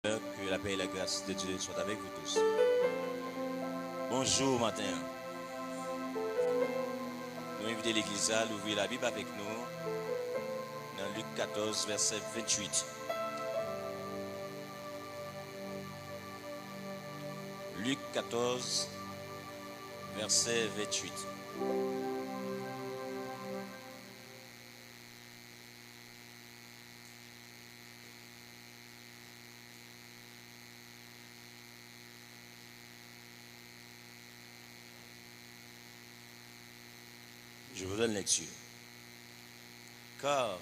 Que la paix et la grâce de Dieu soient avec vous tous. Bonjour matin. Nous invitons l'Église à ouvrir la Bible avec nous dans Luc 14, verset 28. Luc 14, verset 28. Je vous donne lecture. Car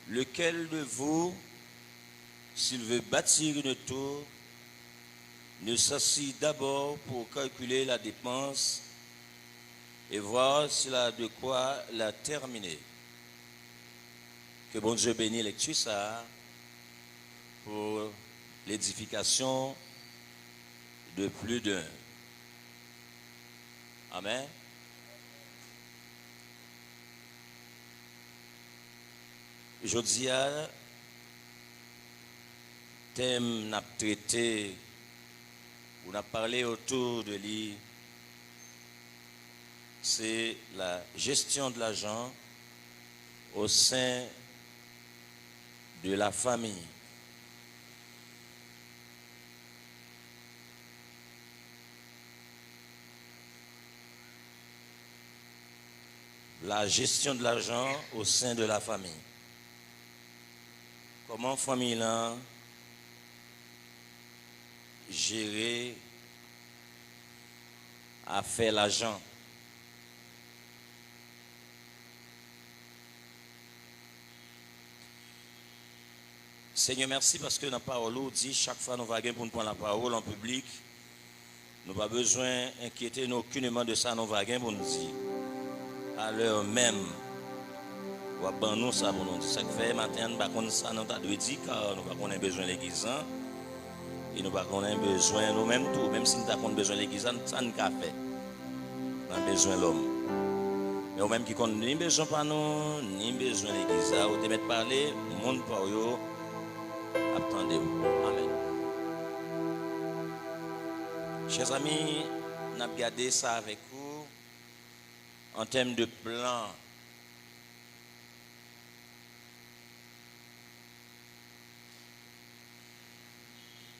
lequel de vous, s'il veut bâtir une tour, ne s'assit d'abord pour calculer la dépense et voir s'il a de quoi la terminer. Que bon Dieu bénisse lecture ça pour l'édification de plus d'un. Amen. Aujourd'hui, thème n'a traité ou n'a parlé autour de lui, c'est la gestion de l'argent au sein de la famille. La gestion de l'argent au sein de la famille. Comment famille là gérer à faire l'argent. Seigneur, merci parce que dans la parole, dit chaque fois nous va pour nous prendre la parole en public, nous n'avons pas besoin d'inquiéter nous aucunement de ça, nous va pour nous dire. À l'heure même, ou à nous ça pour nous dire. Ça fait matin, nous ne ça nous t'a dit car nous n'avons pas besoin de l'église. Et nous n'avons pas besoin nous-mêmes tout, même si nous avons besoin de l'église, ça ne fait. Nous avons besoin de l'homme. Mais au même qui compte ni besoin par nous, ni besoin de l'église. Ou te mettre parler, monde par eux, attendez-vous. Amen. Chers amis, nous avons regardé ça avec vous en termes de plan.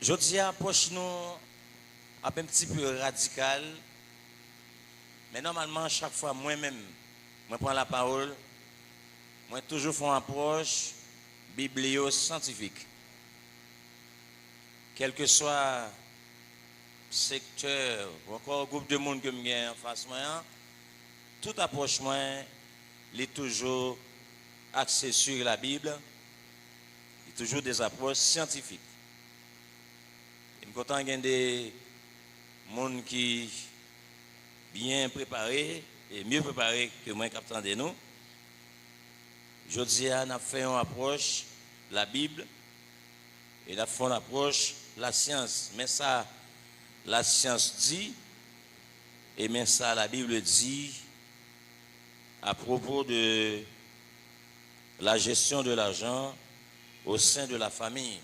Je dis approche nous un petit peu radical, mais normalement chaque fois moi-même, je prends la parole, moi toujours fais une approche biblio-scientifique. Quel que soit secteur ou encore groupe de monde que je gagne en face moi, toute approche moi est toujours axée sur la Bible, il y a toujours des approches scientifiques. Quand il y a des gens qui sont bien préparés et mieux préparés que moi qui attendez nous, je dis à nous fait une approche la Bible et nous fait une approche la science. Mais ça, la science dit, et mais ça, la Bible dit à propos de la gestion de l'argent au sein de la famille.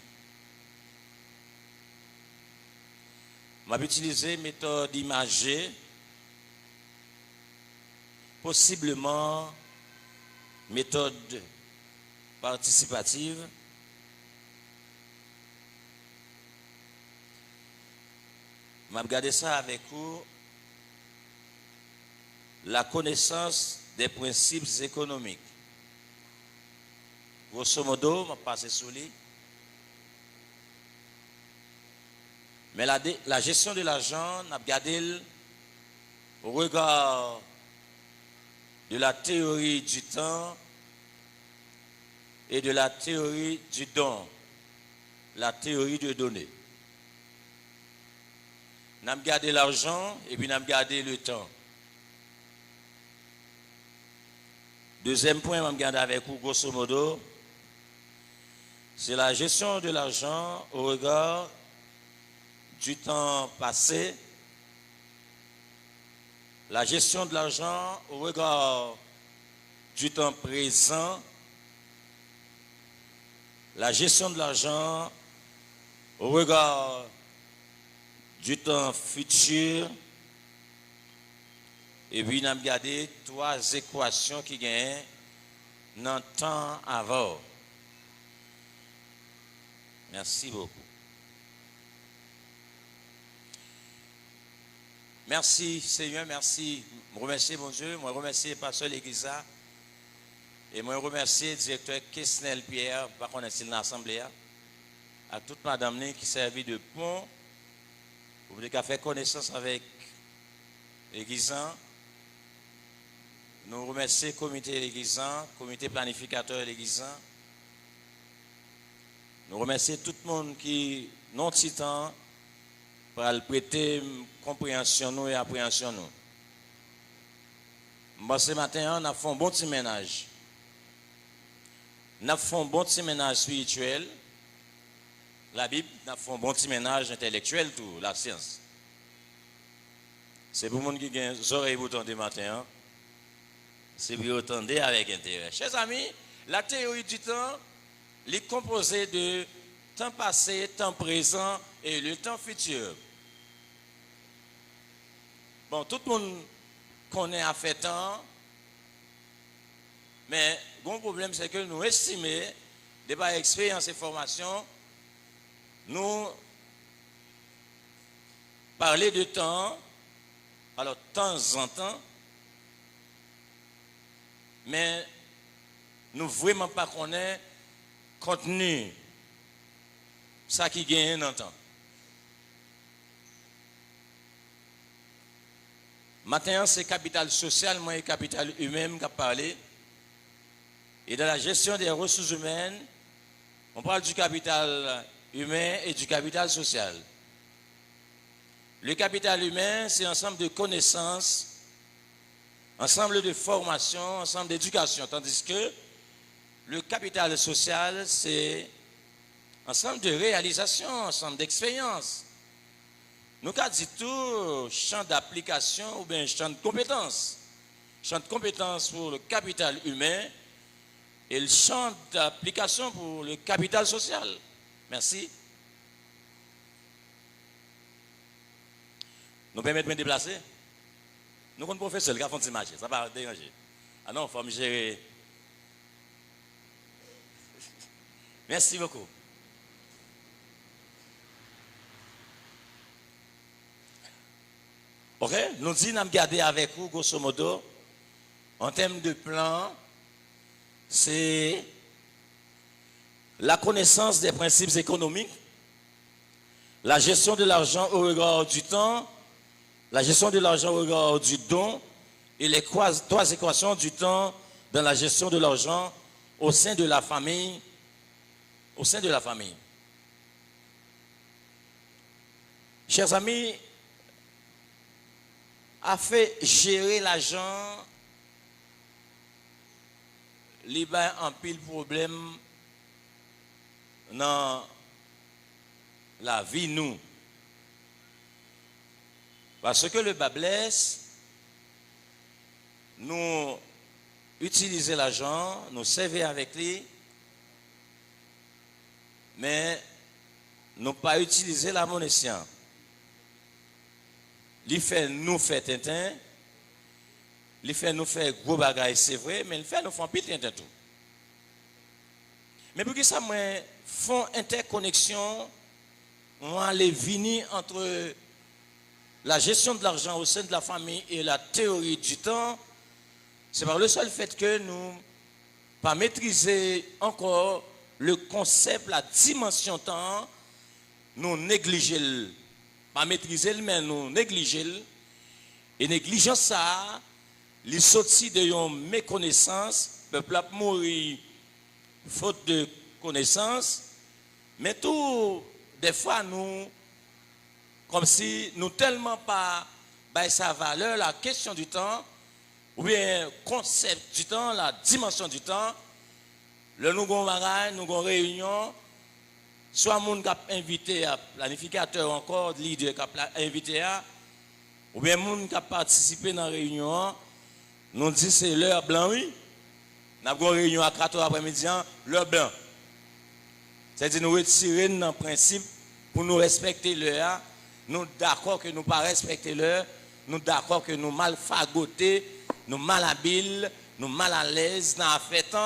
Je vais utiliser une méthode imagée, possiblement méthode participative. Je vais regarder ça avec vous. La connaissance des principes économiques. Grosso modo, je vais passer sur lui. Mais la gestion de l'argent, on a regardé au regard de la théorie du temps et de la théorie du don, la théorie de donner. On a regardé l'argent et puis on a regardé le temps. Deuxième point, on va regarder avec vous, grosso modo, c'est la gestion de l'argent au regard du temps passé, la gestion de l'argent au regard du temps présent la gestion de l'argent au regard du temps futur. Et puis, nous avons regardé 3 équations qui gagnent dans le temps avant. Merci beaucoup. Merci Seigneur, merci. Je remercie mon Dieu, je remercie Pasteur l'Église et je remercie le directeur Kesnel Pierre, par contre, c'est l'Assemblée, à toute madame qui servit de pont pour faire connaissance avec l'Église. Nous remercions le comité de l'Église, le comité planificateur de l'Église. Nous remercions tout le monde qui, non titan, pour prêter compréhension nous et appréhension nous. Ce matin, nous avons fait un bon petit ménage. Nous avons fait un bon petit ménage spirituel. La Bible, nous avons fait un bon petit ménage intellectuel, tout, la science. C'est pour les gens qui ont les oreilles pour entendre matin. C'est pour entendre avec intérêt. Chers amis, la théorie du temps est composée de temps passé, temps présent et le temps futur. Bon, tout le monde connaît à fait temps, mais le bon problème, c'est que nous estimons, de par expérience et formation, nous parler de temps, alors de temps en temps, mais nous vraiment pas connaître contenu, ça qui gagne dans le temps. Maintenant, c'est capital social, moi et capital humain qui a parlé. Et dans la gestion des ressources humaines, on parle du capital humain et du capital social. Le capital humain, c'est un ensemble de connaissances, ensemble de formations, ensemble d'éducation, tandis que le capital social, c'est ensemble de réalisations, ensemble d'expériences. Nous avons dit tout champ d'application ou bien champ de compétences. Champ de compétences pour le capital humain et le champ d'application pour le capital social. Merci. Nous permettez de me déplacer. Nous sommes professeurs qui font des marchés, ça va déranger. Ah non, il faut me gérer. Merci beaucoup. Ok, nous disons, nous avons gardé avec vous, grosso modo, en termes de plan, c'est la connaissance des principes économiques, la gestion de l'argent au regard du temps, la gestion de l'argent au regard du don et les 3 équations du temps dans la gestion de l'argent au sein de la famille. Au sein de la famille. Chers amis, a fait gérer l'argent, il y a un pile problème dans la vie nous. Parce que le bas blesse, nous utilisons l'argent, nous servons avec lui, mais nous pas utiliser la monnaie science. Il fait nous faire tintin, il fait nous faire gros bagages, c'est vrai, mais il fait nous faire pile tintin tout. Mais pour que ça me font interconnexion, moi les vini entre la gestion de l'argent au sein de la famille et la théorie du temps, c'est par le seul fait que nous pas maîtriser encore le concept, la dimension temps, nous négliger, pas maîtriser, mais nous négliger. Et négligence ça, les sorties de une méconnaissance, le peuple a mouru faute de connaissance, mais tout, des fois nous, comme si nous tellement pas sa valeur, la question du temps, ou bien concept du temps, la dimension du temps, le nous avons bagage, nous avons réunion, soit moun qui a invité à planificateur encore, leader qui a invité à, ou bien moun qui a participé dans la réunion, nous dit c'est l'heure blanc, oui. Nous avons une réunion à 4h après-midi, l'heure blanc. C'est-à-dire nous retirer dans le principe pour nous respecter l'heure. Nous d'accord que nous pas respecter l'heure. Nous d'accord que nous mal fagotés, nous mal habiles, nous mal à l'aise dans la fête.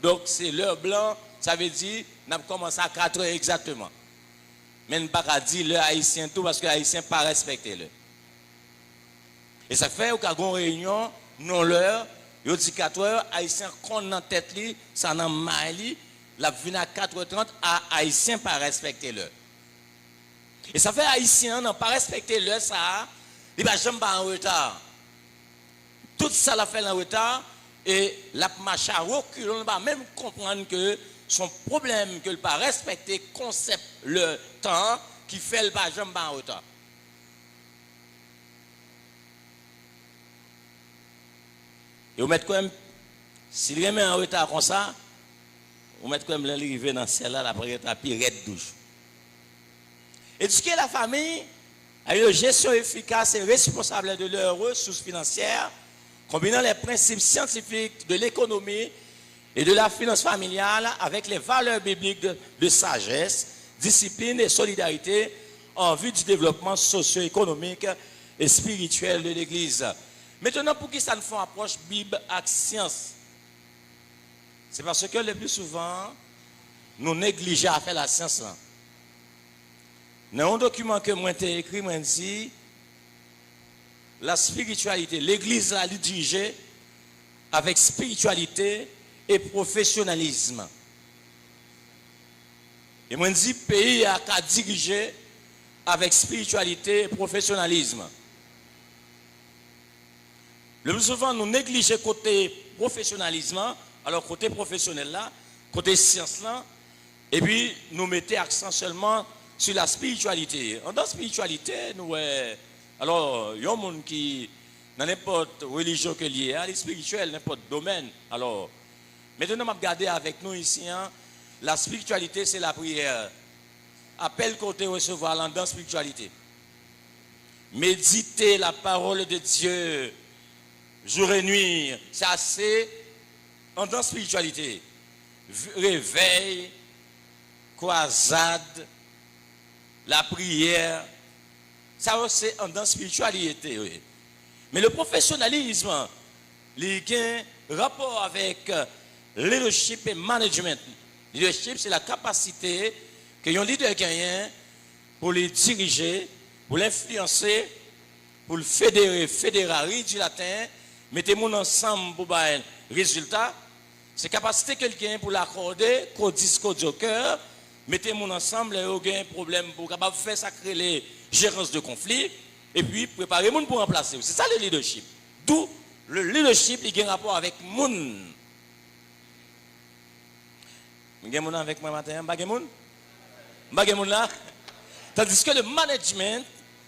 Donc c'est l'heure blanc, ça veut dire nous avons commencé à 4 heures exactement. Mais nous ne pouvons pas dire l'heure haïtien tout parce que les haïtiens ne pas respecter l'heure. Et ça fait qu'à une réunion, non l'heure, il dit 4 heures, haïtien qu'on dans tête li, ça dans maille, la vient à 4h30 à haïtien pas respecter l'heure. Et ça fait haïtien n'a pas respecter l'heure ça, il va jamais pas en retard. Tout ça l'a fait en retard et la marche à recul, on va même comprendre que son problème que le pas respecter concept le temps qui fait le pas jamais pas en retard. Et vous mettez quand même, s'il remet en retard comme ça, vous mettez quand même l'arrivée dans celle-là, la prière à pirate douche. Éduquer la famille à une gestion efficace et responsable de leurs ressources financières, combinant les principes scientifiques de l'économie et de la finance familiale avec les valeurs bibliques de sagesse, discipline et solidarité en vue du développement socio-économique et spirituel de l'Église. Maintenant, pour qui ça nous fait approche Bible avec science? C'est parce que le plus souvent, nous négligeons à faire la science. Là. Dans un document que moi j'ai écrit, moi dit la spiritualité, l'Église a dirigée avec spiritualité et professionnalisme. Et moi dit pays a qu'à diriger avec spiritualité et professionnalisme. Le plus souvent, nous négligeons côté professionnalisme, alors côté professionnel là, côté science là, et puis nous mettons accent seulement sur la spiritualité. Dans la spiritualité, nous, alors, il y a un monde qui, dans n'importe religion que lié, les spirituels, n'importe domaine. Alors, maintenant, je vais regarder avec nous ici, hein, la spiritualité, c'est la prière. Appel côté recevoir dans la spiritualité. Méditer la parole de Dieu jour et nuit, ça c'est en dans spiritualité. Réveil, croisade, la prière, ça c'est en dans spiritualité. Oui. Mais le professionnalisme, il a un rapport avec leadership et management. Leadership, c'est la capacité que un leader gagne pour les diriger, pour l'influencer, pour le fédérer du latin, mettez-moi ensemble pour un résultat. C'est capacité quelqu'un pour l'accorder, qu'au disque du cœur, mettez-moi ensemble et vous avez un problème pour capable faire sacrer les gérances de conflit et puis préparer moun pour remplacer. C'est ça le leadership. D'où le leadership il a un rapport avec moun. Vous avez moun avec moi matin, pas moun? Pas moun là. Tandis que le management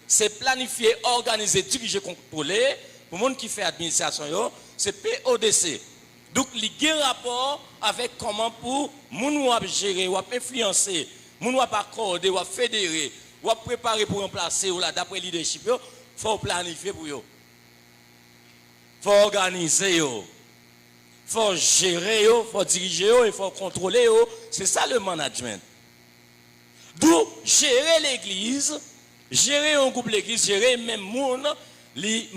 c'est planifier, organiser, diriger, contrôler. Pour les gens qui font l'administration, c'est PODC. Donc, il y a un rapport avec comment pour les gens gérer, ou influencer, les gens accorder, ou fédérer, ou préparer pour remplacer, ou d'après le leadership, il faut planifier pour eux. Il faut organiser, il faut gérer, il faut diriger, il faut contrôler. C'est ça le management. D'où gérer l'église. Gérer un groupe l'église, gérer même monde, li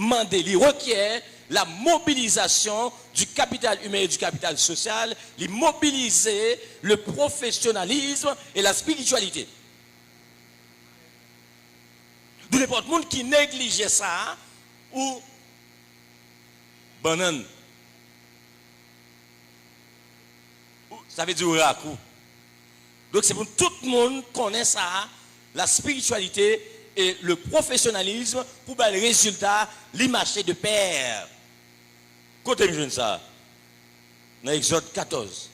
requiert la mobilisation du capital humain et du capital social, li mobiliser le professionnalisme et la spiritualité. D'où n'importe monde qui néglige ça ou banane. Ça veut dire rakou. Donc c'est pour tout le monde connaît ça, la spiritualité et le professionnalisme pour le résultat, les marchés de pair. Côté jeune ça, dans Exode 14,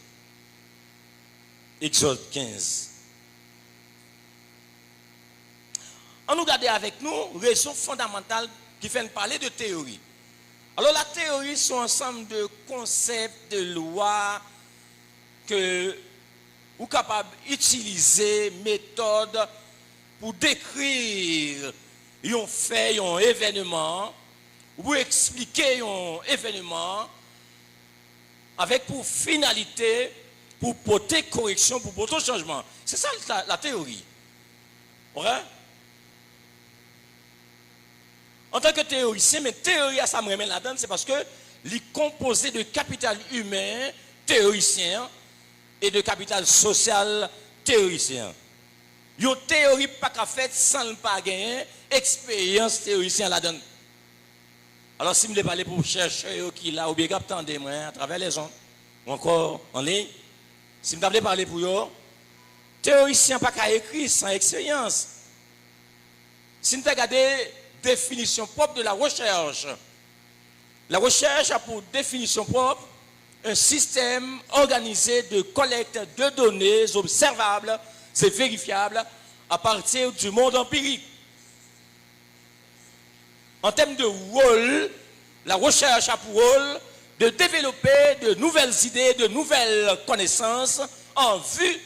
Exode 15. On nous garde avec nous raison fondamentale qui fait parler de théorie. Alors la théorie, c'est un ensemble de concepts, de lois que vous êtes capable d'utiliser, méthodes, pour décrire un fait, un événement, ou pour expliquer un événement, avec pour finalité, pour porter correction, pour porter changement. C'est ça la théorie. Ouais? En tant que théoricien, mais théorie à ça me remet là-dedans, c'est parce que les composé de capital humain théoricien et de capital social théoricien. Une théorie pas qu'à faire sans ne pas gagner expérience théoricien là-dedans. Alors si je me parler pour chercher qui là ou bien attendez moi à travers les ondes ou encore en ligne, si je me parler pour eux, théoricien pas qu'à écrire sans expérience. Si nous regardons définition propre de la recherche a pour définition propre un système organisé de collecte de données observables et vérifiables à partir du monde empirique. En termes de rôle, la recherche a pour rôle de développer de nouvelles idées, de nouvelles connaissances en vue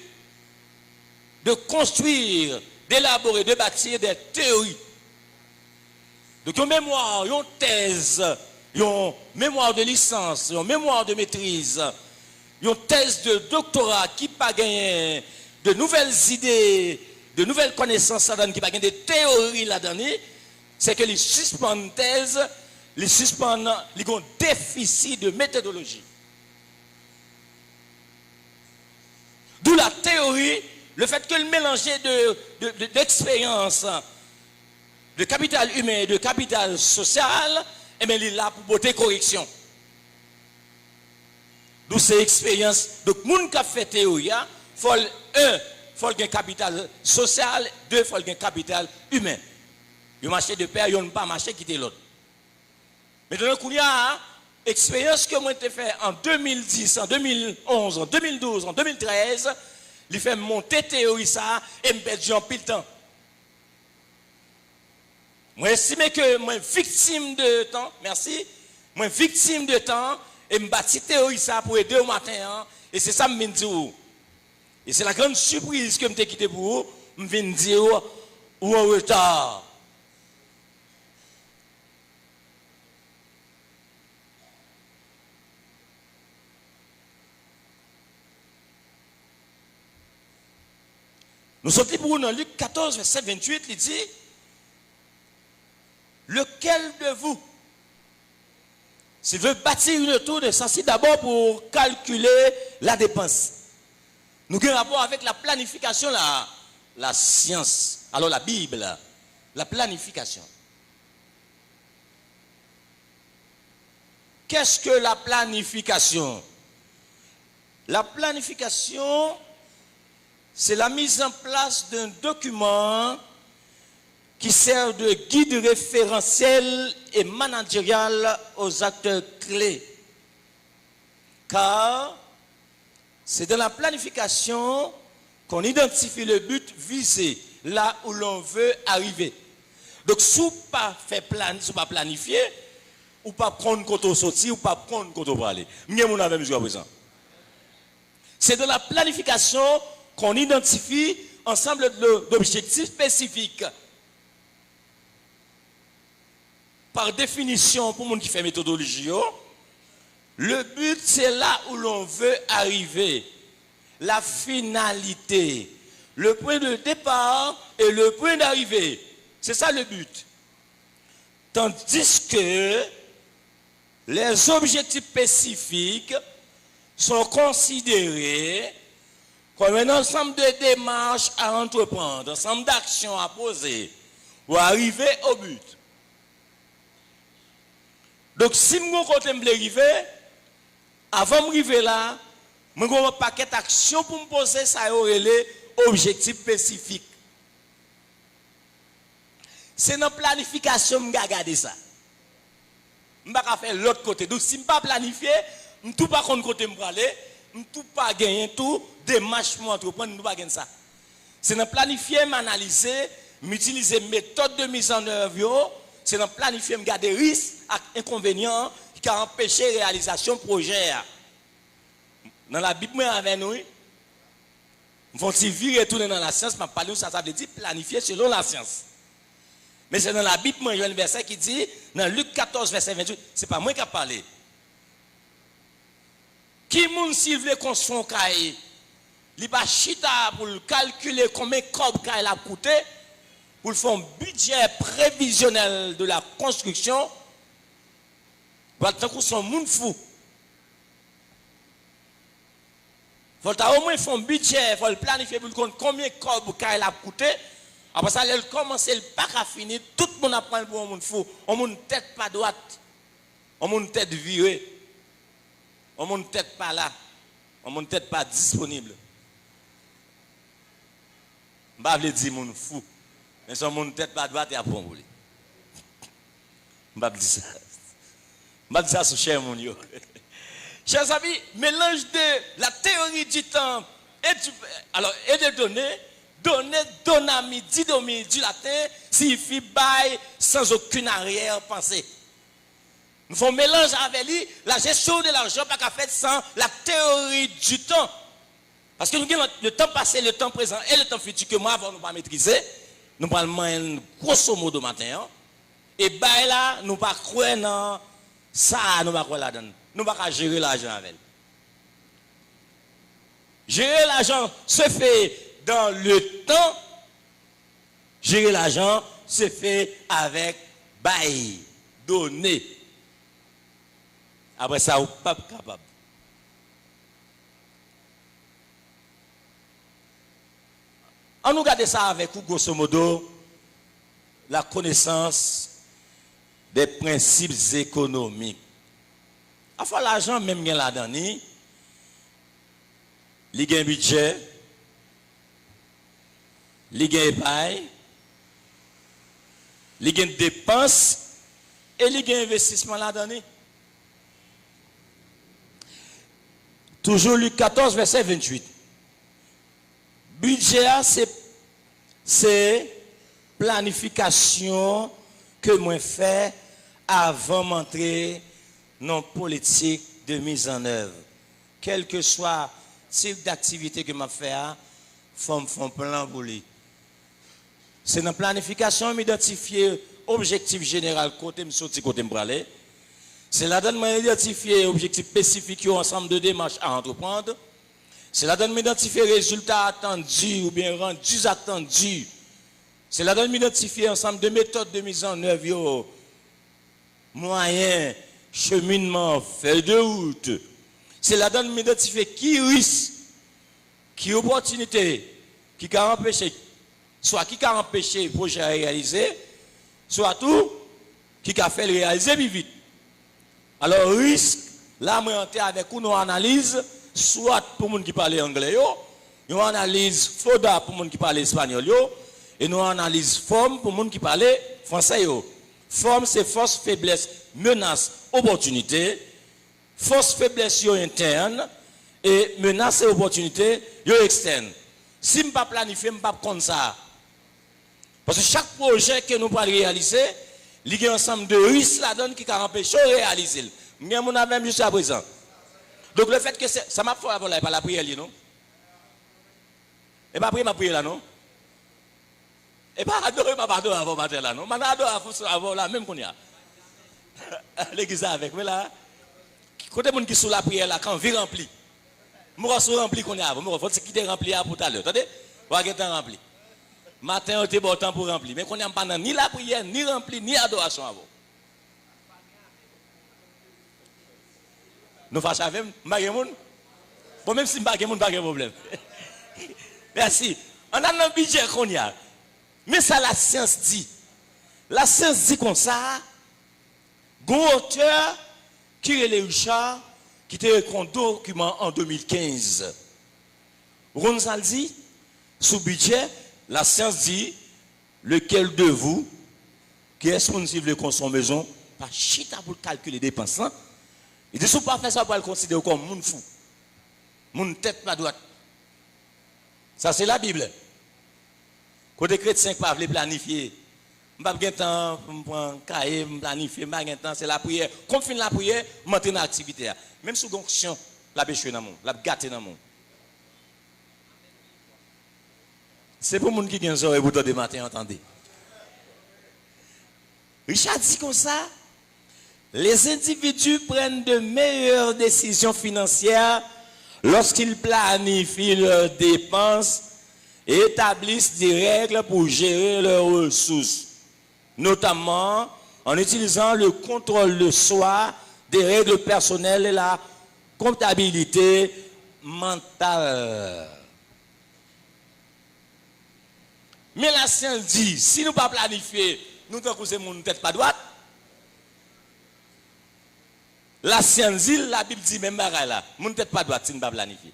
de construire, d'élaborer, de bâtir des théories. Donc, une mémoire, une thèse, une mémoire de licence, une mémoire de maîtrise, une thèse de doctorat qui pas gagné de nouvelles idées, de nouvelles connaissances là-dedans, qui pas gagné de théories là-dedans, c'est que les suspendent thèse, les suspendent, ils ont un déficit de méthodologie. D'où la théorie, le fait que le mélanger d'expérience, de capital humain et de capital social, eh bien, il est là pour porter correction. D'où ces expériences. Donc, les gens qui ont fait théorie, il faut un capital social, deux, il faut un capital humain. Il marché de pair, il n'y a pas marché qui était l'autre. Mais dans le coup, il y a expérience que moi j'ai fait en 2010, en 2011, en 2012, en 2013, il fait monter théorie ça et me perdre en pile temps. Moi, j'estime que moi, victime de temps, merci, moi, victime de temps, et me bâti théorie ça pour aider au matin, hein, et c'est ça que je viens dire. Et c'est la grande surprise que je me quitté pour vous, je viens dire, ou en retard. Nous sommes pour vous dans Luc 14, verset 28, il dit, lequel de vous, s'il veut bâtir une tour de ça, c'est d'abord pour calculer la dépense. Nous avons un rapport avec la planification, la science. Alors la Bible, la planification. Qu'est-ce que la planification? La planification, c'est la mise en place d'un document qui sert de guide référentiel et managérial aux acteurs clés. Car c'est dans la planification qu'on identifie le but visé, là où l'on veut arriver. Donc, si vous ne pas planifier, ou pas prendre côté sortir, ou pas prendre côté pour aller. Jusqu'à présent. C'est dans la planification qu'on identifie ensemble d'objectifs spécifiques. Par définition, pour les gens qui font méthodologie, le but, c'est là où l'on veut arriver. La finalité. Le point de départ et le point d'arrivée. C'est ça le but. Tandis que les objectifs spécifiques sont considérés comme un ensemble de démarches à entreprendre, un ensemble d'actions à poser pour arriver au but. Donc, si je veux arriver, avant de arriver là, je vais un paquet d'actions pour me poser ça et les objectifs spécifiques. C'est dans la planification que je vais regarder ça. Je ne vais pas faire l'autre côté. Donc, si je ne vais pas planifier, je ne vais pas contre côté me aller, je ne vais pas gagner tout, démarche pour entreprendre, je ne vais pas gagner ça. C'est dans planifier, m'analyser, m'utiliser méthode de mise en œuvre. C'est dans planifier, me garder risques et inconvénients qui ont empêché la réalisation du projet. Dans la Bible, avec nous, nous vont virer retourner dans la science, mais parler ça veut dire planifier selon la science. Mais c'est dans la Bible, il y a un verset qui dit, dans Luc 14, verset 28, ce n'est pas moi qui ai parlé. Qui moun s'il veut construire un cahier il pas chita pour calculer combien de cas il a coûté pour faire un budget prévisionnel de la construction. Tant qu'on son monde fou. Faut au moins faire un budget, faut le planifier pour compte combien de cas il a coûté. Après ça, il commence le pas à finir, tout le monde apprend pour un monde fou, un monde tête pas droite, un monde tête virée, un monde tête pas là, un monde tête pas disponible. Je ne vais pas dire monde fou, mais son monde tête pas droite et à prendre. Je ne vais pas dire ça. Je ne vais pas dire ça sur cher mon yo. Chers amis, mélange de la théorie du temps et de données. Donner, donami, didomi du latin signifie bail sans aucune arrière-pensée. Nous faisons mélange avec lui, la gestion de l'argent pas qu'à faire sans la théorie du temps. Parce que nous avons le temps passé, le temps présent et le temps futur que moi avant nous pas maîtriser. Nous parlons grosso modo matin. Et bail là, nous pas croire dans ça, nous pas croire là-dedans. Nous pas gérer l'argent avec. Gérer l'argent se fait dans le temps, gérer l'argent se fait avec bail, donné. Après ça, vous pas capable. On nous garde ça avec vous, grosso modo, la connaissance des principes économiques. Enfin, l'argent, même là-dedans, il y a un budget. Il y a épargne, il y a dépenses et il y a investissement là-dedans. Toujours Luc 14, verset 28. Budget, c'est planification que moi fais avant d'entrer dans la politique de mise en œuvre. Quel que soit le type d'activité que je fais, faut me plan pour lui. C'est dans la planification, m'identifier objectif général, côté me sorti, côté me aller. C'est là-dedans m'identifier objectif spécifique, ensemble de démarches à entreprendre. C'est là-dedans m'identifier résultats attendus ou bien rendus attendus. C'est là-dedans m'identifier ensemble de méthodes de mise en œuvre, moyens, cheminement, feuille de route. C'est là-dedans m'identifier qui risque, qui opportunité, qui a empêché. Soit qui a empêché le projet à réaliser, soit tout qui a fait le réaliser plus vite. Alors, risque, là, moi, avec une analyse, soit pour les gens qui parlent anglais, nous analyse FODA pour les gens qui parlent espagnol, et nous analyse forme pour les gens qui parlent français. Forme, c'est force, faiblesse, menace, opportunité. Force, faiblesse interne, et menace et opportunité externe. Si je ne pas planifier, je ne pas comme ça. Parce que chaque projet que nous allons réaliser, il y a un ensemble de risques là-dedans qui empêchent de réaliser. Mais on a même jusqu'à présent. Donc le fait que ça m'a fait avant là, pas la prière, non? Et pas prier ma prière là, non? Et pas adorer ma pardon avant matin là, non? Je adore avant là, même qu'on y a. L'église avec, mais là, côté monde qui sous la prière là, quand on vit rempli. Moi, je suis rempli qu'on y a avant. Moi, il faut quitter rempli pour tout à l'heure. Attendez? On va être rempli. Matin, on était bon temps pour remplir. Mais qu'on n'y a pas ni la prière, ni rempli, ni adoration avant. Nous faisons avec nous. Bon, même si nous n'avons pas de problème. Merci. On a un budget qu'on y a. Mais ça, la science dit. La science dit comme ça. Gon auteur qui est le Richard, qui a écrit un document en 2015. Ronzal dit, sous budget, la science dit, lequel de vous, qui est responsable de consommer maison, pas chita pour calculer les dépenses. Il dit, si vous ne pas faire ça, pour le considérer comme moun fou. Moun tête pas droite. Ça, c'est la Bible. Quand les chrétiens ne peuvent pas planifier, je n'ai pas de temps pour me prendre un cahier, me planifier, je n'ai pas de temps, c'est la prière. Comme fin la prière, je m'entraîne dans l'activité. Même sous fonction, la péché dans le monde, la gâté dans le monde. C'est pour les gens qui ont des oreilles pour de matin, entendez. Richard dit comme ça, les individus prennent de meilleures décisions financières lorsqu'ils planifient leurs dépenses et établissent des règles pour gérer leurs ressources, notamment en utilisant le contrôle de soi, des règles personnelles et la comptabilité mentale. Mais la science dit, si nous ne pas planifier, nous ne faisons mon tête pas droite. La science dit, la Bible dit même bagaille là, mon tête pas droite si nous ne pas planifier.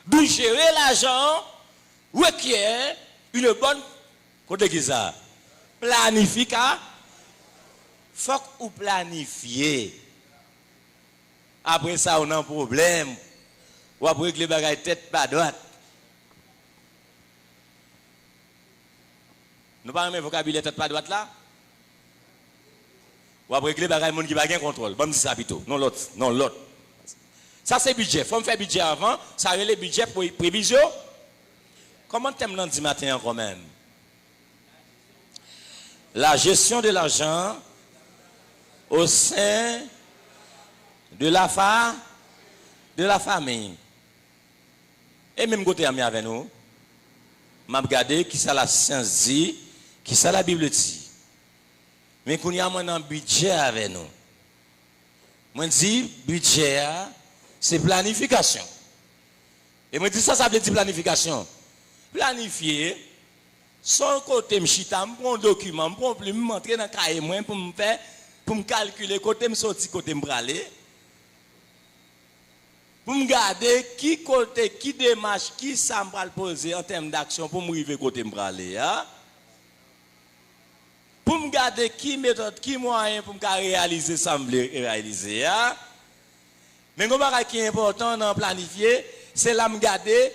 D'où gérer l'argent requiert une bonne côté qui ça. Planification. Faut ou planifier. Après ça, on a un problème. Ou après que les bagailles tête pas droite. Nous parlons même vocabulaire tête pas droite là. Ou après que les bagailles monde qui pas gain contrôle. Bon c'est ça plutôt. Non l'autre. Ça c'est budget. Faut me faire budget avant, ça relève budget pour prévision. Comment t'aimes lundi matin quand même? La gestion de l'argent au sein de la famille. Et même côté ami avec nous, m'a regardé qui ça la science dit, qui ça la Bible dit. Mais qu'on y a un budget avec nous. Moi dis budget c'est planification. Et moi dis ça veut dire planification. Planifier son côté m'chita, m'prend un document, m'prend plume, m'entrer dans cahier moi pour me faire pour me calculer côté me sorti côté me braler. Pour me garder qui côté qui démarche qui ça me va poser en termes d'action pour me arriver côté me braler hein? Pour me garder qui méthode qui moyen pour me réaliser ça me réaliser hein? Mais ce qui est important dans planifier c'est là me garder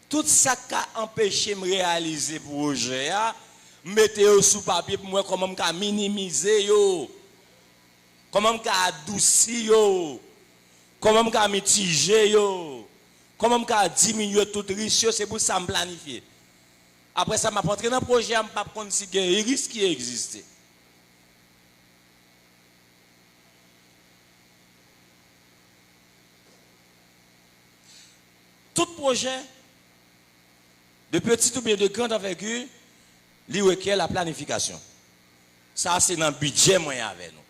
tout ça qui a empêché de réaliser le projet, mettez-le sous papier pour moi comment je minimiser, comment je adoucir, comment je mitiger, comment je diminuer tout risque, c'est pour ça que je planifie. Après ça, je vais entrer dans le projet, je ne vais pas prendre si il y a un risque qui existe. Tout projet, de petite ou bien de grande envergure, il requiert la planification. Ça, c'est dans le budget moyen avec nous.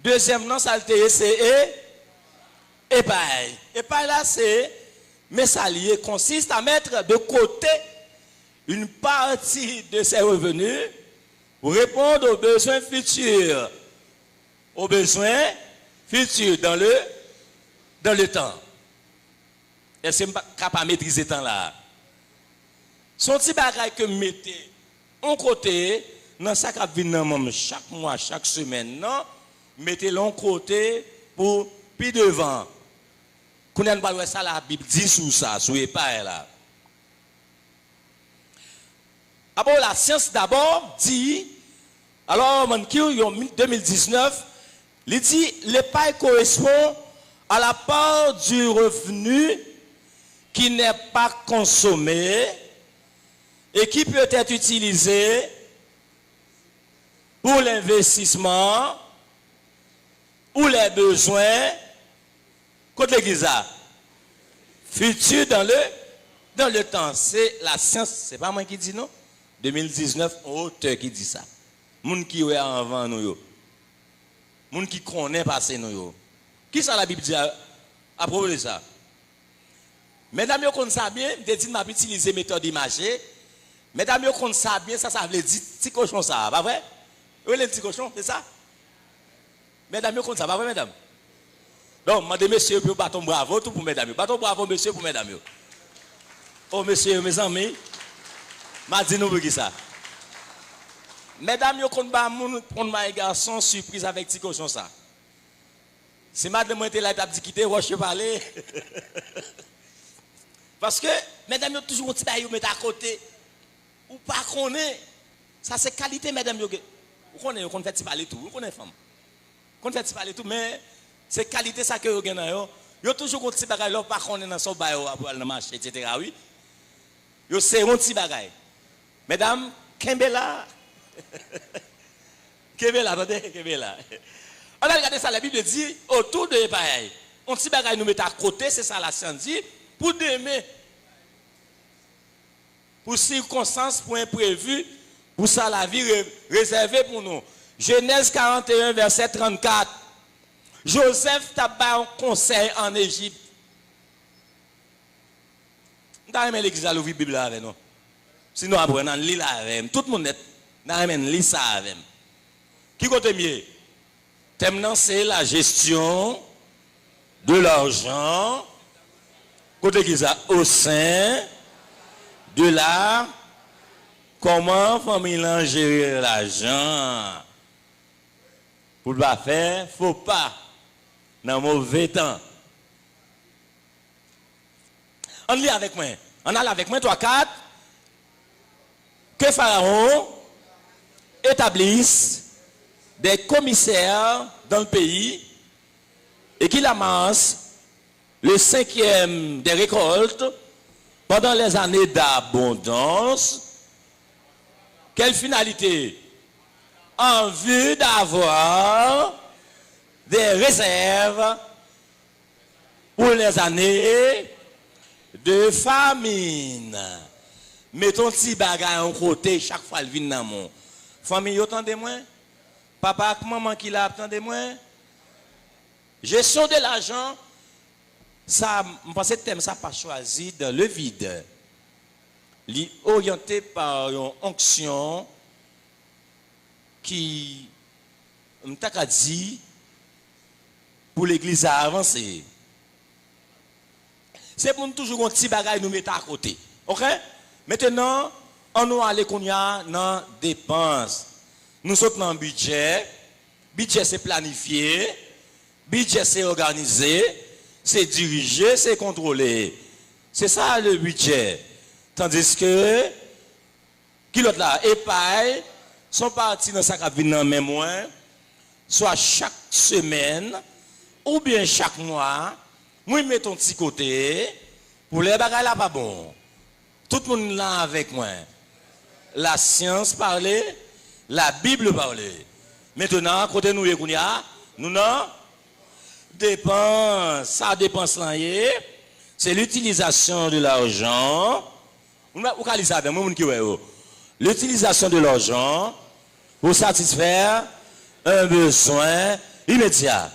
Deuxièmement, ça c'est épargne. Épargne là, c'est, mais ça lié consiste à mettre de côté une partie de ses revenus pour répondre aux besoins futurs. Aux besoins futurs dans le temps. Est-ce que je suis capable de maîtriser le temps là? Son petit bagage que vous mettez en côté, dans ça qui vient chaque mois, chaque semaine, non, mettez-le en côté pour puis devant. Quand on parle de ça, la Bible dit sur ça, sur l'épargne là. Après la science d'abord dit, alors en 2019, il dit l'épargne correspond à la part du revenu qui n'est pas consommé et qui peut être utilisé pour l'investissement ou les besoins contre l'église futur dans le temps. C'est la science, c'est pas moi qui dis non. 2019, auteur qui dit ça. Moun qui est avant nous. Moun qui connaît passé nous. Qui ça la Bible dit à propos de ça? Mesdames, vous connaissez ça bien, je dis m'a utiliser méthode imagée. Mesdames, vous connaissez ça bien, ça veut dire petit cochon ça, pas vrai? Oui, les petits cochons, c'est ça? Mesdames, vous connaissez ça, pas vrai, mesdames? Donc, madame, monsieur, pour bâton bravo, tout pour mesdames. Bâton bravo, monsieur, pour mesdames. Oh, monsieur, mes amis, m'a dit nous pour qui ça? Mesdames, vous connaissez prendre ma garçon surprise avec petit cochon ça. Si madame était là, t'as dit quitter, je parler. Parce que, mesdames, vous toujours un petit bail, vous mettez à côté. Ou pas connaît. Ça, c'est qualité, mesdames. Vous connaissez, vous fait parler tout. Vous connaissez, femme. Vous fait parler tout, mais c'est qualité, ça que vous avez. Vous toujours un petit bagage, vous pas connaît dans son bail, dans le marché, etc. Oui. Vous c'est un petit bagage. Mesdames, Kembela. Kembela, attendez, Kembela. On a regardé ça, la Bible dit autour de l'épargne. On petit bagage nous mettre à côté, c'est ça la science dit, pour demain. Pour circonstances, pour imprévus, pour ça la vie réservée pour nous. Genèse 41, verset 34. Joseph t'a pas un conseil en Égypte. Nous avons l'église à l'ouvrir la Bible avec nous. Sinon, après, on lit avec tout le monde. Nous avons lit ça avec nous. Qui côté mieux? Thème, c'est la gestion de l'argent. Côté qui ça? Au sein de la. Comment famille gérer l'argent? Pour ne pas faire, faut pas. Dans mauvais temps. On lit avec moi. On a avec moi 3-4. Que Pharaon établisse des commissaires dans le pays et qu'il amasse le 5e des récoltes pendant les années d'abondance. Quelle finalité? En vue d'avoir des réserves pour les années de famine. Mettons petit bagage en côté chaque fois le vin dans mon. Famille, attendez-moi. Papa et maman qui l'a, attendez-moi. Gestion de l'argent, ça, je pense que ce thème, ça pas choisi dans le vide. Orienté par une onction qui, m't'a dit, pour l'église à avancer. C'est pour nous toujours un petit bagage nous mettre à côté. OK? Maintenant, on nous aller qu'on y a dans dépenses. Nous sommes dans le budget. Budget c'est planifié. Budget c'est organisé. C'est dirigé, c'est contrôlé. C'est ça le budget. Tandis que, qui l'autre là, épargne, sont partis dans sa cabine dans même mois, soit chaque semaine, ou bien chaque mois, moi mets ton petit côté, pour les bagages là pas bon. Tout le monde là avec moi. La science parlait, la Bible parlait. Maintenant, côté nous, nous non, dépense, ça dépense là, c'est l'utilisation de l'argent. L'utilisation de l'argent pour satisfaire un besoin immédiat.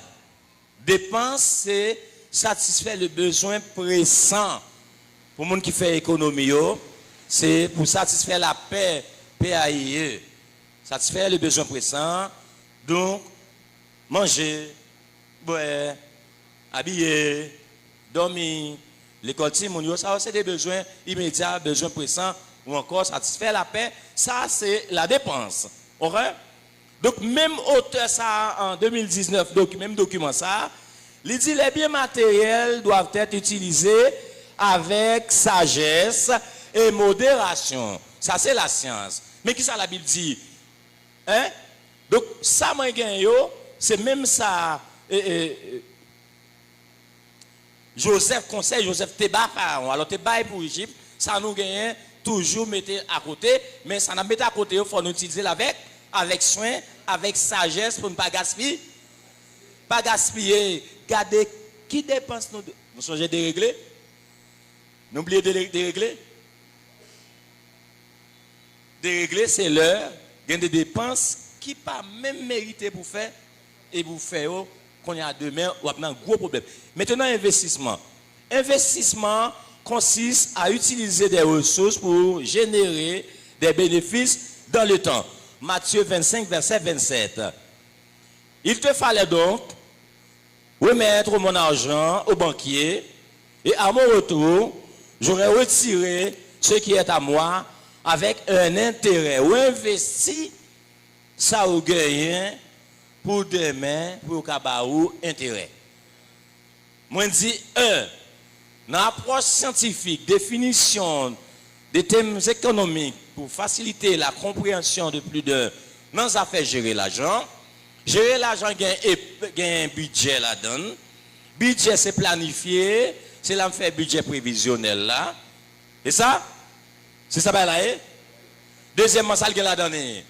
Dépense, c'est satisfaire le besoin pressant. Pour les gens qui font économie, c'est pour satisfaire la paix, PAIE. Satisfaire le besoin pressant. Donc, manger, boire, habiller, dormir. L'école, ça c'est des besoins immédiats, besoins pressants, ou encore satisfaire la paix. Ça, c'est la dépense. Okay? Donc, même auteur, ça, en 2019, même document, ça, il dit les biens matériels doivent être utilisés avec sagesse et modération. Ça, c'est la science. Mais qui ça la Bible dit? Hein? Donc, ça, moi, c'est même ça. Joseph conseille, Joseph te bat Pharaon. Alors, te bat pour l'Égypte, ça nous gagne toujours mettre à côté, mais ça nous met à côté, il faut nous utiliser avec soin, avec sagesse pour ne pas gaspiller. Pas gaspiller. Regardez qui dépense nous. Nous sommes dérégler. N'oubliez de dérégler. Dérégler, c'est l'heure. Il y a des dépenses qui pas même mérité pour faire et pour faire qu'on y a demain ou un gros problème. Maintenant, investissement. Investissement consiste à utiliser des ressources pour générer des bénéfices dans le temps. Matthieu 25, verset 27. Il te fallait donc remettre mon argent au banquier et à mon retour, j'aurais retiré ce qui est à moi avec un intérêt ou investi ça ou gagné pour demain pour kabaou intérêt. Moi dis dans l'approche scientifique, définition des thèmes économiques pour faciliter la compréhension de plus d'un dans les affaires gérer l'argent. Gérer l'argent, il y a un budget là-dedans. Budget, c'est planifié. C'est là faire budget prévisionnel là. Et ça? C'est ça là. Deuxièmement, ça, il y a là-dedans.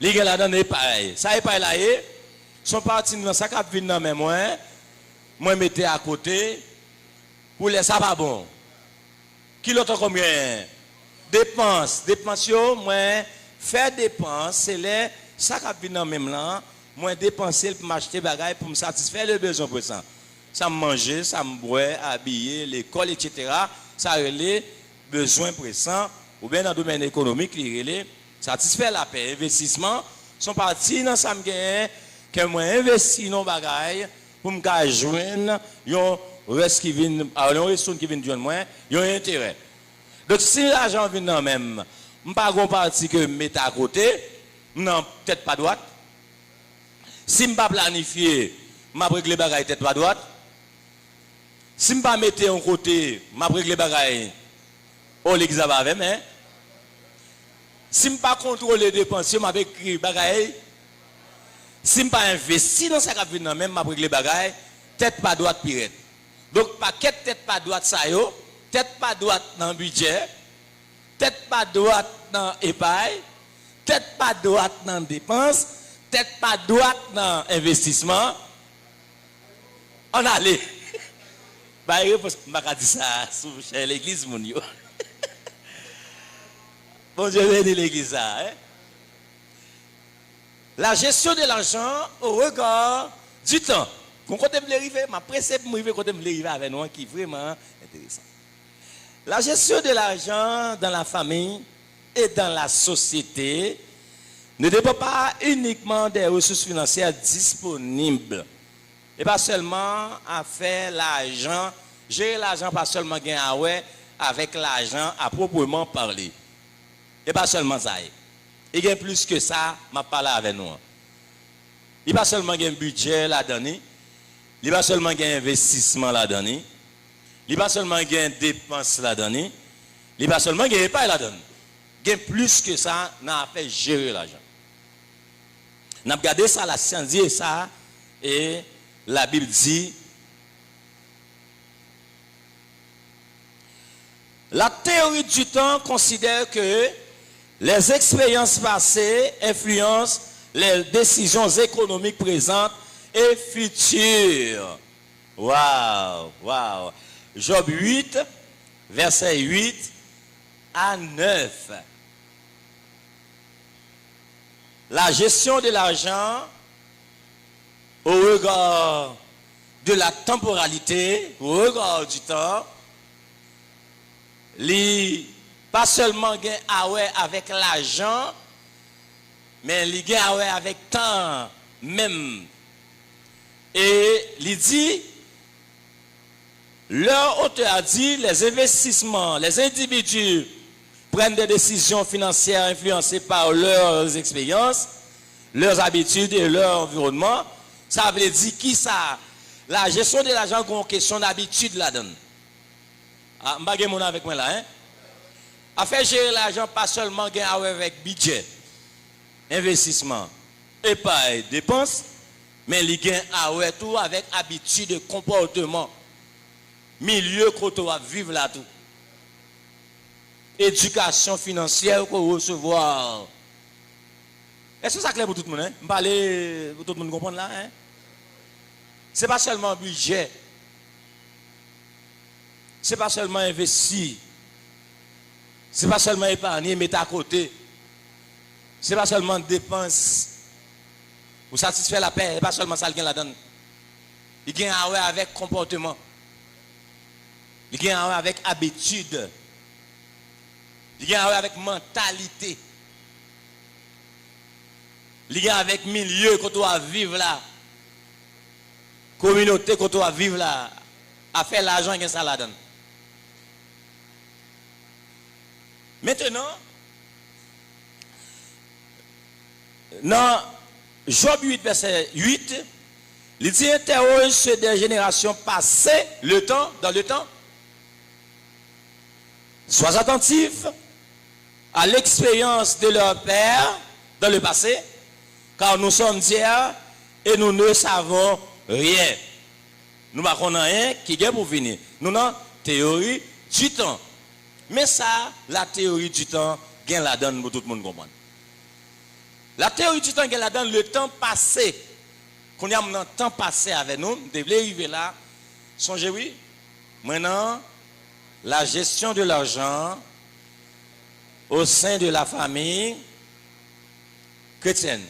Il y a là-dedans pareil. Ça est pareil là. Sont partis dans ça qui vient dans même moi mettez à côté, pour les ça pas bon. Qui l'autre combien? Dépenses, moi faire dépenses, c'est les ça qui vient dans même là, moi dépenser pour m'acheter bagaille pour me satisfaire les besoins pour ça. Ça me manger, ça me boire, habiller, l'école, etc. Ça relève besoins pressants ou bien dans le domaine économique, il relève satisfaire la paix. Investissement sont partis dans ça me gagne que moi investir dans bagaille pour me joindre un reste qui vient alors un reste qui vient de joindre moi, il y a un intérêt. Donc si l'argent vient dans même, je pas gon parti que mettre à côté, non peut-être pas droite. Si je pas planifier, m'a régler bagaille tête pas droite. Si je pas mettre en côté, m'a régler bagaille au l'examen avec moi. Si je pas contrôler les dépenses, m'a écrit bagaille. Si je pas investir dans ça qui vient même m'a régler bagaille tête pas droite pirate. Donc paquet tête pas droite ça yo, tête pas droite dans le budget, tête pas droite dans l'épargne, tête pas droite dans dépenses, tête pas droite dans investissement. On allait. Bah, je vais dire ça sur l'église, mon yo. Bon Dieu bénit l'église. Hein? La gestion de l'argent au regard du temps. Quand je me arriver, ma presse pour me quand je me arriver avec nous qui est vraiment intéressant. La gestion de l'argent dans la famille et dans la société ne dépend pas uniquement des ressources financières disponibles. Et pas seulement à faire l'argent, gérer l'argent, pas seulement gagner avec l'argent à proprement parler. Et pas seulement ça. Il y a plus que ça, m'a parlé avec nous. Il n'y a pas seulement un budget là-dedans, il n'y a pas seulement un investissement là-dedans, il n'y a pas seulement un dépense là-dedans, il n'y a pas seulement un épargne là-dedans. Il y a plus que ça, on a fait gérer l'argent. On a regardé ça, la science dit ça, et la Bible dit, la théorie du temps considère que les expériences passées influencent les décisions économiques présentes et futures. Waouh, waouh. Job 8, verset 8 à 9. La gestion de l'argent au regard de la temporalité, au regard du temps, pas seulement gain avec l'argent, mais il gain avec temps même. Et il dit, leur auteur a dit, les investissements, les individus prennent des décisions financières influencées par leurs expériences, leurs habitudes et leur environnement. Ça veut dire qui ça? La gestion de l'argent, c'est une question d'habitude là-dedans. Ah, je ne vais avec moi là. Hein? À faire gérer l'argent, pas seulement avec budget, investissement, épargne, dépenses, mais il gagne tout avec habitude de comportement, milieu qu'on doit vivre là tout. Éducation financière qu'on recevoir. Est-ce que ça clair pour tout le monde? Hein? Je parle pour tout le monde comprendre là. Hein? Ce n'est pas seulement budget. Ce n'est pas seulement investir. Ce n'est pas seulement épargner, mettre à côté. Ce n'est pas seulement dépenses. Pour satisfaire la paix, ce n'est pas seulement ça qui la donne. Il gagne avec comportement. Il gagne avec habitude. Il gagne avec mentalité. Il gagne avec milieu qu'on doit vivre là. Communauté qu'on doit vivre là. À faire l'argent que ça la donne. Maintenant, dans Job 8, verset 8, il dit interroge ceux des générations passées, le temps, dans le temps. Sois attentif à l'expérience de leur père dans le passé, car nous sommes d'hier et nous ne savons rien. Nous ne connaissons rien qui est pour venir. Nous avons théorie du temps. Mais ça, la théorie du temps, gagne la donne pour tout le monde comprendre. La théorie du temps, gagne la donne le temps passé. Qu'on y a un temps passé avec nous, nous devons arriver là, Songez, oui. Maintenant, la gestion de l'argent au sein de la famille chrétienne.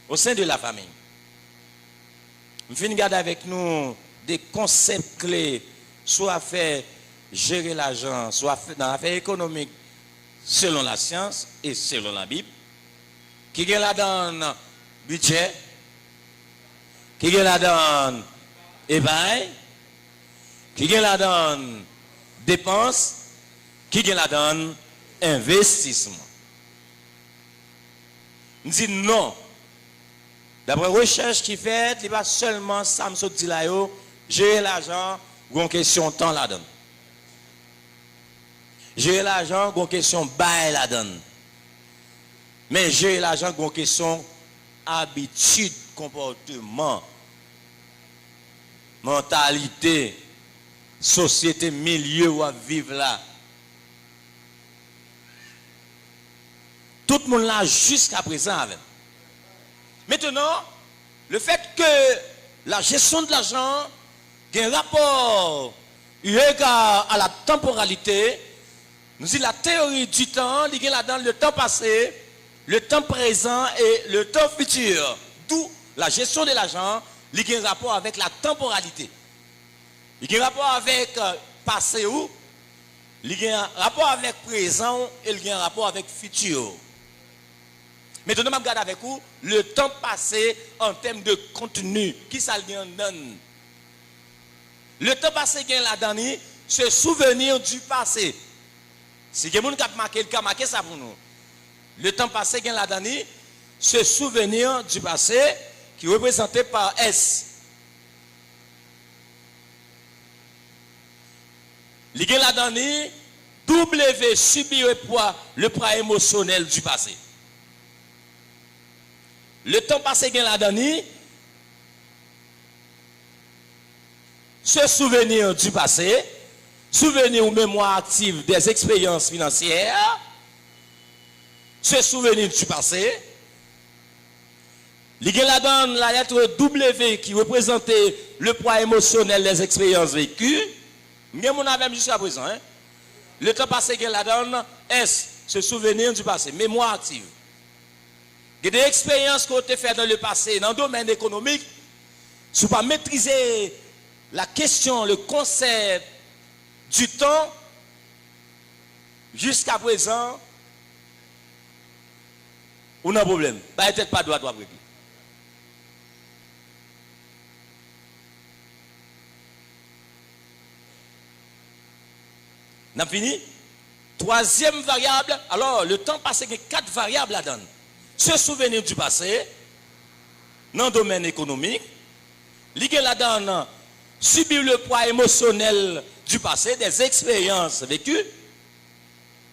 Au sein de la famille. Je vais garder avec nous des concepts clés, soit faire gérer l'argent, soit dans l'affaire économique, selon la science et selon la Bible, qui est là dans budget, qui est là dans épargne, qui est là dans dépenses, qui est là dans investissement. On dit non. D'après recherche qui fait, il va seulement Samson dit là, gérer l'argent, une question temps la donne. Gérer l'argent, une question bail la donne. Mais gérer l'argent, une question habitude, comportement, mentalité, société, milieu où à vivre là. Tout le monde là jusqu'à présent avec. Maintenant, le fait que la gestion de l'argent a un rapport à la temporalité, nous dit la théorie du temps, il y a là-dedans le temps passé, le temps présent et le temps futur. D'où la gestion de l'argent, il y a un rapport avec la temporalité. Il y a un rapport avec passé ou, il y a un rapport avec présent et il y a un rapport avec futur. Maintenant, je regarde avec vous le temps passé en termes de contenu. Qui ça donne? Le temps passé, là-dedans, se souvenir du passé. Si quelqu'un a marqué le cas, marqué ça pour nous. Le temps passé, là-dedans, se souvenir du passé qui est représenté par S. Il y a là-dedans, W subir le poids émotionnel du passé. Le temps passé là-dedans, se souvenir du passé, souvenir ou mémoire active des expériences financières, se souvenir du passé. Il y a là-dedans la lettre W qui représentait le poids émotionnel des expériences vécues. Mais on a même jusqu'à présent. Hein? Le temps passé là-dedans, S, se souvenir du passé, mémoire active. Il y a des expériences qu'on a faites dans le passé, dans le domaine économique, si vous ne pas maîtriser la question, le concept du temps, jusqu'à présent, on a un problème. Peut-être pas droit régler. On a fini? Troisième variable, alors le temps passé, il y a 4 variables là-dedans. Se souvenir du passé, dans le domaine économique, lié là-dedans, subir le poids émotionnel du passé, des expériences vécues.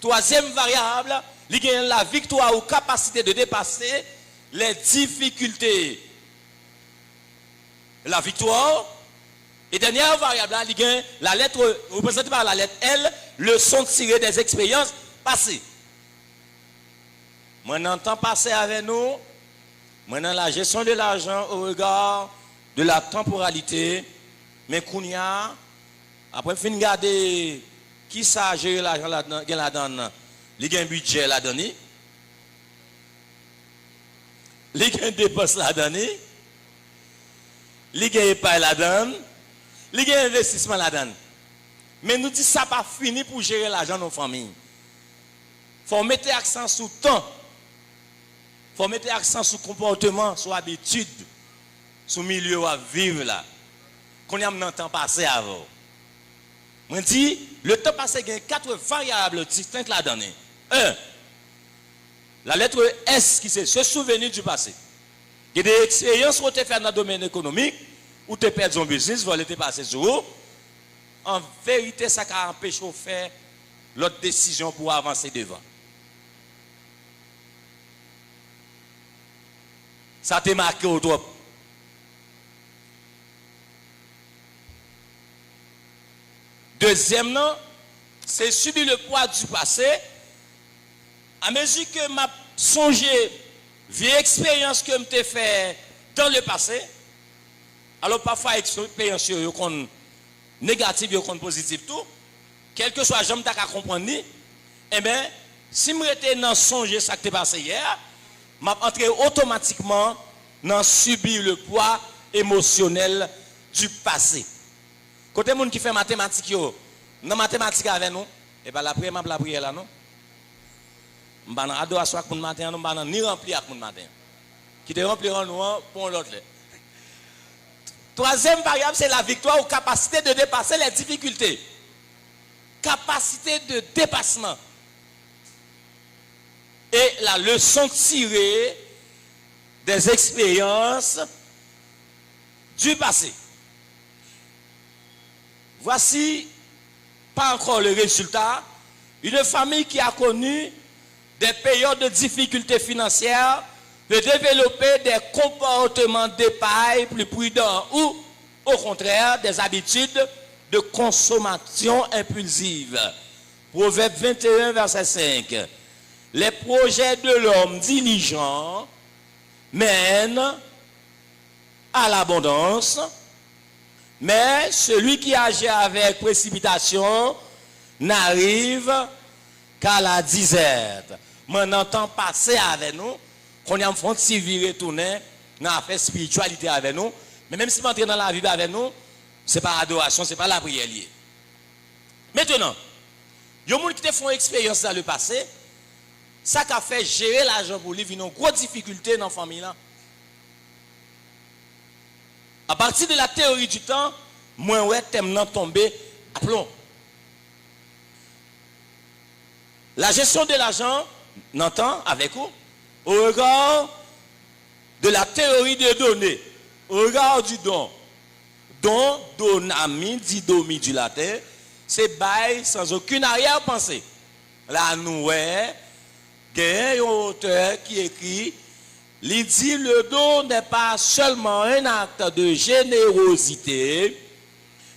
Troisième variable, lié la victoire ou capacité de dépasser les difficultés. La victoire. Et dernière variable, lié la lettre, représentée par la lettre L, leçon tirée des expériences passées. Maintenant, temps passé avec nous, maintenant la gestion de l'argent au regard de la temporalité, mais Kounia, après fin garder qui ça gère l'argent là-dedans, il y a un budget là-dedans, il y a une dépense là-dedans, il y a une épargne là-dedans, il y a un investissement là-dedans. Mais nous disons ça pas fini pour gérer l'argent dans nos familles. Il faut mettre l'accent sur le temps. Il faut mettre l'accent sur le comportement, sur l'habitude, sur le milieu à vivre là. Qu'on a un temps passé avant. Je dis, le temps passé, il y a 4 variables distinctes là-dedans. 1. La lettre S qui c'est se souvenir du passé. Il y a des expériences que tu as faites dans le domaine économique, où tu as perdu ton business, vous allez passer sur vous. En vérité, ça a empêché de faire l'autre décision pour avancer devant. Ça t'a marqué au trop. Deuxièmement, c'est subir le poids du passé. À mesure que m'a songé, vieille expérience que je fait dans le passé, alors parfois expérience qu'on négatif et positif tout, quel que soit j'aime ta comprendre ni, eh bien, si je suis dans songer ça qui t'est passé hier, je entrer automatiquement dans subir le poids émotionnel du passé. Côté monde qui fait mathématiques yo, dans mathématiques avec nous, et ben la prière là non. On va dans adoration avec mon matin, on va ni remplir avec mon matin. Qui te rempliront nous pour l'autre. Troisième variable, c'est la victoire ou capacité de dépasser les difficultés. Capacité de dépassement. Et la leçon tirée des expériences du passé. Voici, pas encore le résultat, une famille qui a connu des périodes de difficultés financières, de développer des comportements d'épargne plus prudents ou, au contraire, des habitudes de consommation impulsive. Proverbe 21, verset 5. Les projets de l'homme diligent mènent à l'abondance, mais celui qui agit avec précipitation n'arrive qu'à la disette. Maintenant, temps passé avec nous, qu'on a un fond de virer retourner dans la spiritualité avec nous, mais même si on entre dans la vie avec nous, ce n'est pas adoration, ce n'est pas la prière liée. Maintenant, il y a des gens qui te font expérience dans le passé, ça qui a fait gérer l'argent pour lui, une grosse difficulté dans la famille. À partir de la théorie du temps, moi, ouais, t'aimes tomber à plomb. La gestion de l'argent, n'entend avec vous, au regard de la théorie des données, au regard du don. Don, donami, didomi du latin, c'est bail sans aucune arrière-pensée. Là, nous, ouais, il y a un auteur qui écrit, il dit le don n'est pas seulement un acte de générosité,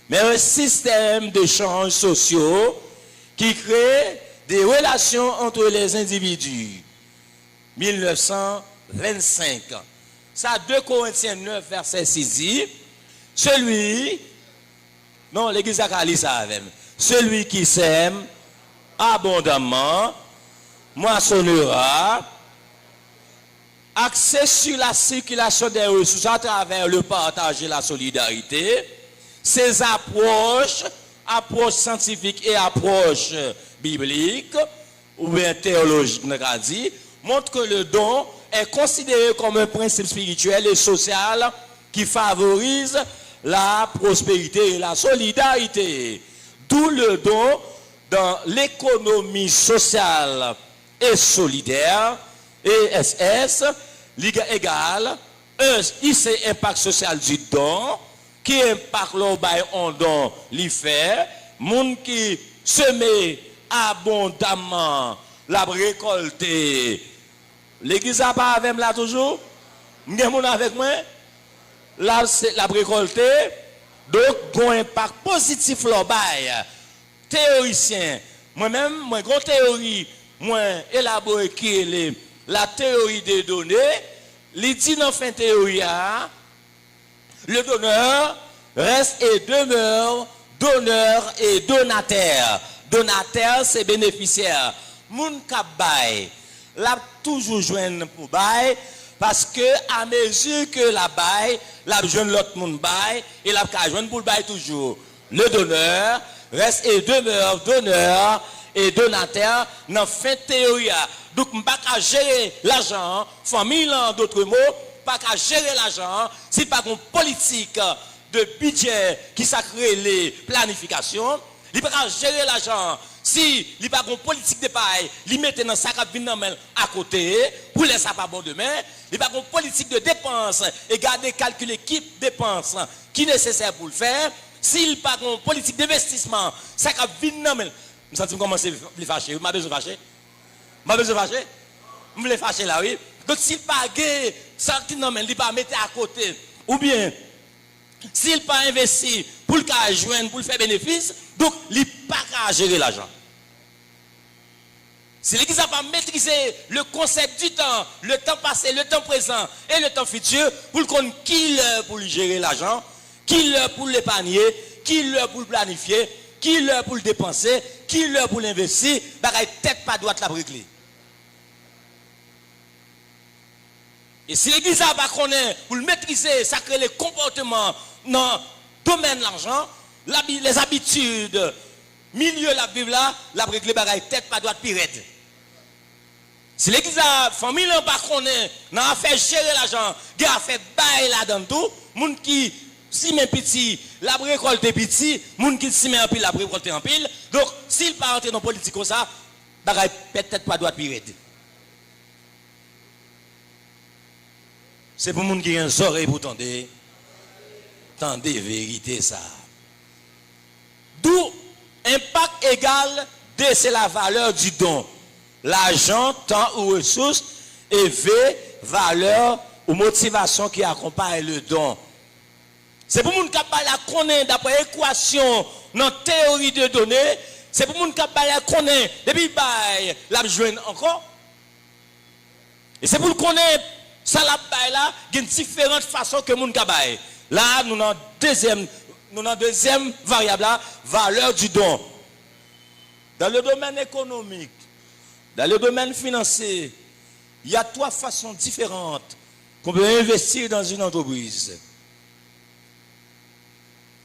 mais un système d'échanges sociaux qui crée des relations entre les individus. 1925. Ça, 2 Corinthiens 9, verset 6 dit, l'église a lu ça avec moi. Celui qui sème abondamment moissonnera, axé sur la circulation des ressources à travers le partage et la solidarité. Ces approches scientifiques et approches bibliques ou bien théologiques, montrent que le don est considéré comme un principe spirituel et social qui favorise la prospérité et la solidarité. D'où le don dans l'économie sociale et solidaire, ESS, Ligue égale, IC impact social du don, qui impacte le bail en don, l'IFER, moun qui seme abondamment la récolté. L'église a pas avec moi toujours, m'gen moun avec moi, là c'est la récolté, donc un impact positif le bail. Théoricien, moi-même, moi grande théorie, moi élaboré qui est la théorie des données, il dit dans fin théorie, le donneur reste et demeure donneur et donateur. Donateur, c'est bénéficiaire. Moun k'ap bay, l'a toujours joindre pour bay, parce que à mesure que la bay, l'a joindre l'autre moun bay, et l'a ka joindre pour le bay toujours. Le donneur reste et demeure donneur et donateur dans fin théorie. Donc, on ne peut pas gérer l'argent, famille en d'autres mots, pas qu'à gérer l'argent, si pas une politique de budget qui sacre les planifications, il ne peut pas gérer l'argent, si il n'y a pas une politique de paille, il met dans sa cabine à côté, pour laisser ça pas bon demain, il n'y a pas une politique de dépenses et garder calculer qui dépenses qui est nécessaire pour le faire, s'il n'y a pas une politique d'investissement, ça cabine dans je me commencer à me fâcher, m'a besoin de fâcher. M'a besoin de fâcher? Je me fâcher là, oui. Donc, s'il pas gagné, ça qui non, il pas mettre à côté. Ou bien, s'il pas investi pour le cas joindre, pour le faire bénéfice, donc, il pas qu'à gérer l'argent. Si l'Église n'a pas maîtrisé le concept du temps, le temps passé, le temps présent et le temps futur, pour le compte qui pour gérer l'argent, qui pour l'épargner, qui l'heure pour le planifier, qui l'heure pour le dépenser, qui l'heure pour l'investir, bagaille tête pas droite la régler. Et si l'église n'a pas connaît pour le maîtriser, ça crée les comportements dans le domaine de l'argent, les habitudes, milieu de la Bible là, la régler bagaille tête pas droite pirate. Si l'église a famille n'a pas connaît, n'a fait gérer l'argent, il a fait bail là-dedans tout, moun qui si mes petits, la récolte petit, moun qui si met en pile, la récolte en pile. Donc s'il pas rentrer dans la politique comme ça, bagaille peut-être pas droite pirate. C'est pour les gens qui ont une oreille pour tendre vérité ça. D'où impact égal D, c'est la valeur du don. L'argent, temps ou ressources, et V, valeur ou motivation qui accompagne le don. C'est pour les gens qui connaissent d'après l'équation dans la théorie de données. C'est pour les gens qui connaissent depuis la joindre encore. Et c'est pour le connaître. Ça la baille là, il y a différentes façons que moun ka baille. Là, nous avons deuxième variable là, valeur du don. Dans le domaine économique, dans le domaine financier, il y a trois façons différentes qu'on peut investir dans une entreprise.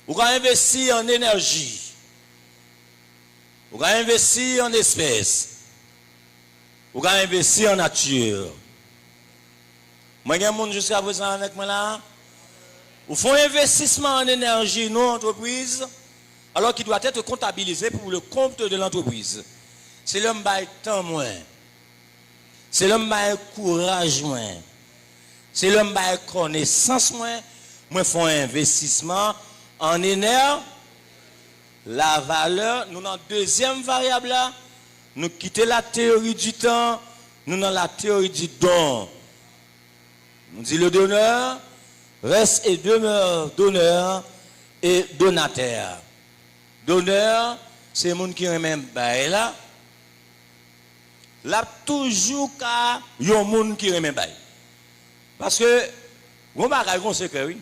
On peut investir en énergie. On peut investir en espèces. On peut investir en nature. Moi, il y a des gens jusqu'à présent avec moi là. Ou font investissement en énergie, non entreprise, alors qu'il doit être comptabilisé pour le compte de l'entreprise. C'est l'homme qui a temps moins. C'est l'homme qui a courage moins. C'est l'homme qui a connaissance moins. Moi, font investissement en énergie. La valeur, nous avons deuxième variable là. Nous quittons la théorie du temps. Nous avons la théorie du don. On dit le donneur reste et demeure donneur et donateur. Donneur, c'est le monde qui remet bail là. Là, toujours qu'à yon monde qui remet bail. Parce que, on va raconter ce que oui.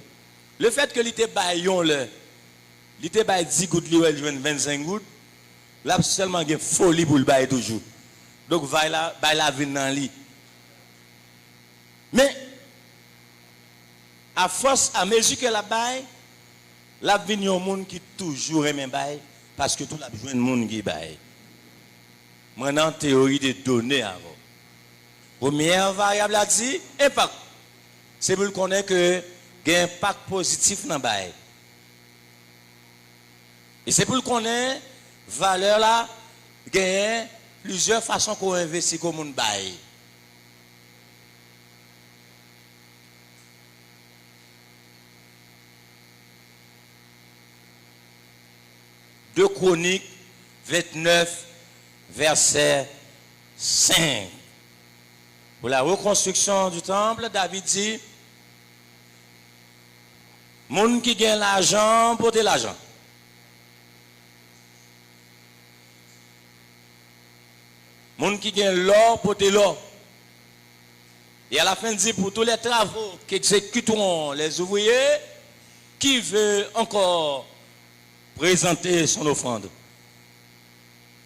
Le fait que l'été bail yon le, l'été bail 10 gouttes, lui, 25 gouttes, là, seulement il y a folie pour le bail toujours. Donc, bail la vin dans lit. Mais, à force, à mesure que la baille, la vie y a un monde qui toujours aime baille parce que tout la besoin de monde qui baille. Maintenant, théorie des données avant. Première variable a dit impact. C'est pour connaître que il y a un impact positif dans baille. Et c'est pour connaître valeur là, il y a plusieurs façons qu'on investit comme monde baille. De Chroniques 29, verset 5. Pour la reconstruction du temple, David dit, moun qui gagne l'argent, portez l'argent. Moun qui gagne l'or, portez l'or. Et à la fin, il dit, pour tous les travaux qu'exécuteront les ouvriers, qui veut encore présenter son offrande.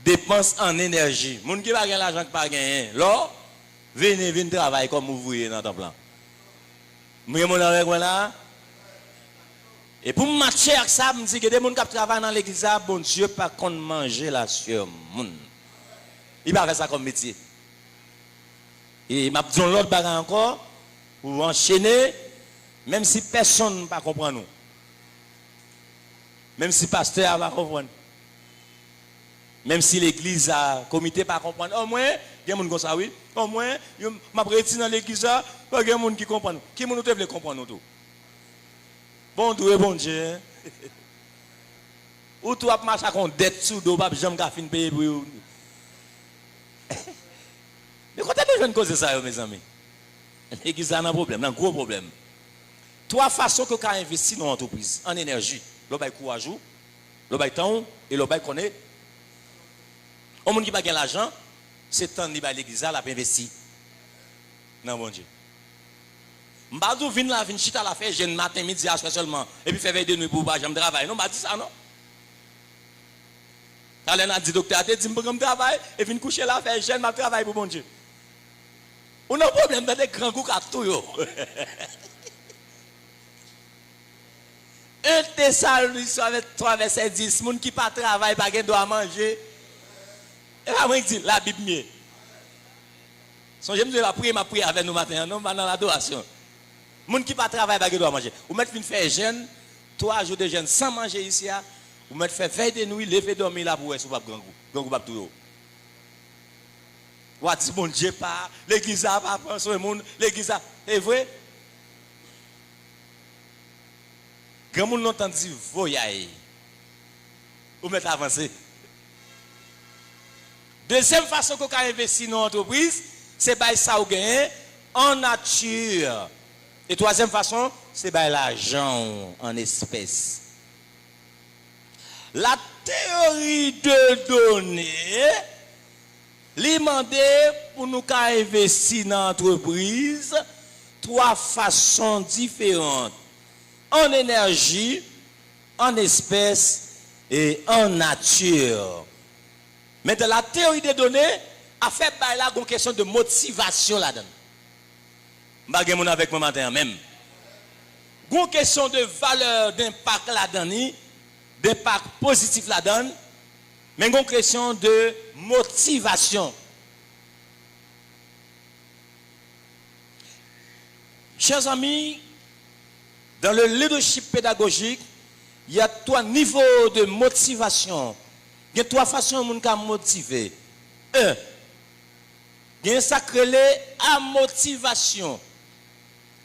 Dépense en énergie. Moun qui va gagner l'argent qui pas gagner. Là, venez travailler comme ouvrier dans ton plan. Moi mon avec moi là. Et pour matcher avec ça, me dit que des gens qui travaillent dans l'église, bon Dieu pas qu'on manger la sur moun. Il va faire ça comme métier. Et m'a dit l'autre bagarre encore pour enchaîner même si personne ne va comprendre nous. Même si le pasteur va comprendre. Même si l'église a comité pas comprendre. Au moins, il y a des gens comme ça, oui. Au moins, je m'apprête dans l'église, il y a des gens qui comprennent. Qui nous veut comprendre tout? Bon Dieu, bon Dieu. Ou tu as marché avec une dette sous dos, pas jamais fin payer pour vous. Mais quand tu as besoin de causer ça, mes amis, l'église a un problème, un gros problème. Trois façons que tu as investi dans l'entreprise en énergie. Le bail courage, le bail temps et le bail connaît. Au monde qui n'a pas l'argent, c'est temps de l'église à investir. Non, bon Dieu. Mbadou vient la chita la faire jeune matin, midi, à seulement. Et puis fait veille de nuit pour pas jamais travailler. Non, m'a dit ça, non? Alors, on a dit, docteur, tu dis, je travail, et viens coucher là, faire jeune, je travaille pour mon Dieu. On a un problème dans des grands coups à tout. 1 Thessaloniciens 3, verset 10, les gens qui ne travaillent pas, qui doivent manger. Et là, moi, je dis, la Bible mieux. Songez, je vais prier avec nous matin, non, dans l'adoration. Les gens qui ne travaillent pas, qui doivent manger. Vous mettez une faire jeûne, 3 jours de jeûne sans manger ici, vous mettez faire veille de nuit, lever dormir là pour être sur le grand goût. Grand goût, tout. Vous dites, bon Dieu, pas, l'église a pas prendre sur le monde, l'église a. C'est vrai? Grand monde n'entend dire, voyez. Vous mettez avancer. Deuxième façon qu'on a investi dans l'entreprise, c'est par ça ou gagner en nature. Et troisième façon, c'est par l'argent en espèces. La théorie de données, demandé pour nous investir dans l'entreprise 3 façons différentes. En énergie, en espèces et en nature. Mais dans la théorie des données, a fait là une question de motivation là-dedans. Je ne sais pas avec moi matin même. Une question de valeur, d'impact là-dedans, d'impact positif là-dedans, mais une question de motivation. Chers amis, dans le leadership pédagogique, il y a 3 niveaux de motivation. Il y a 3 façons de nous motiver. 1. Il y a un sacré à motivation.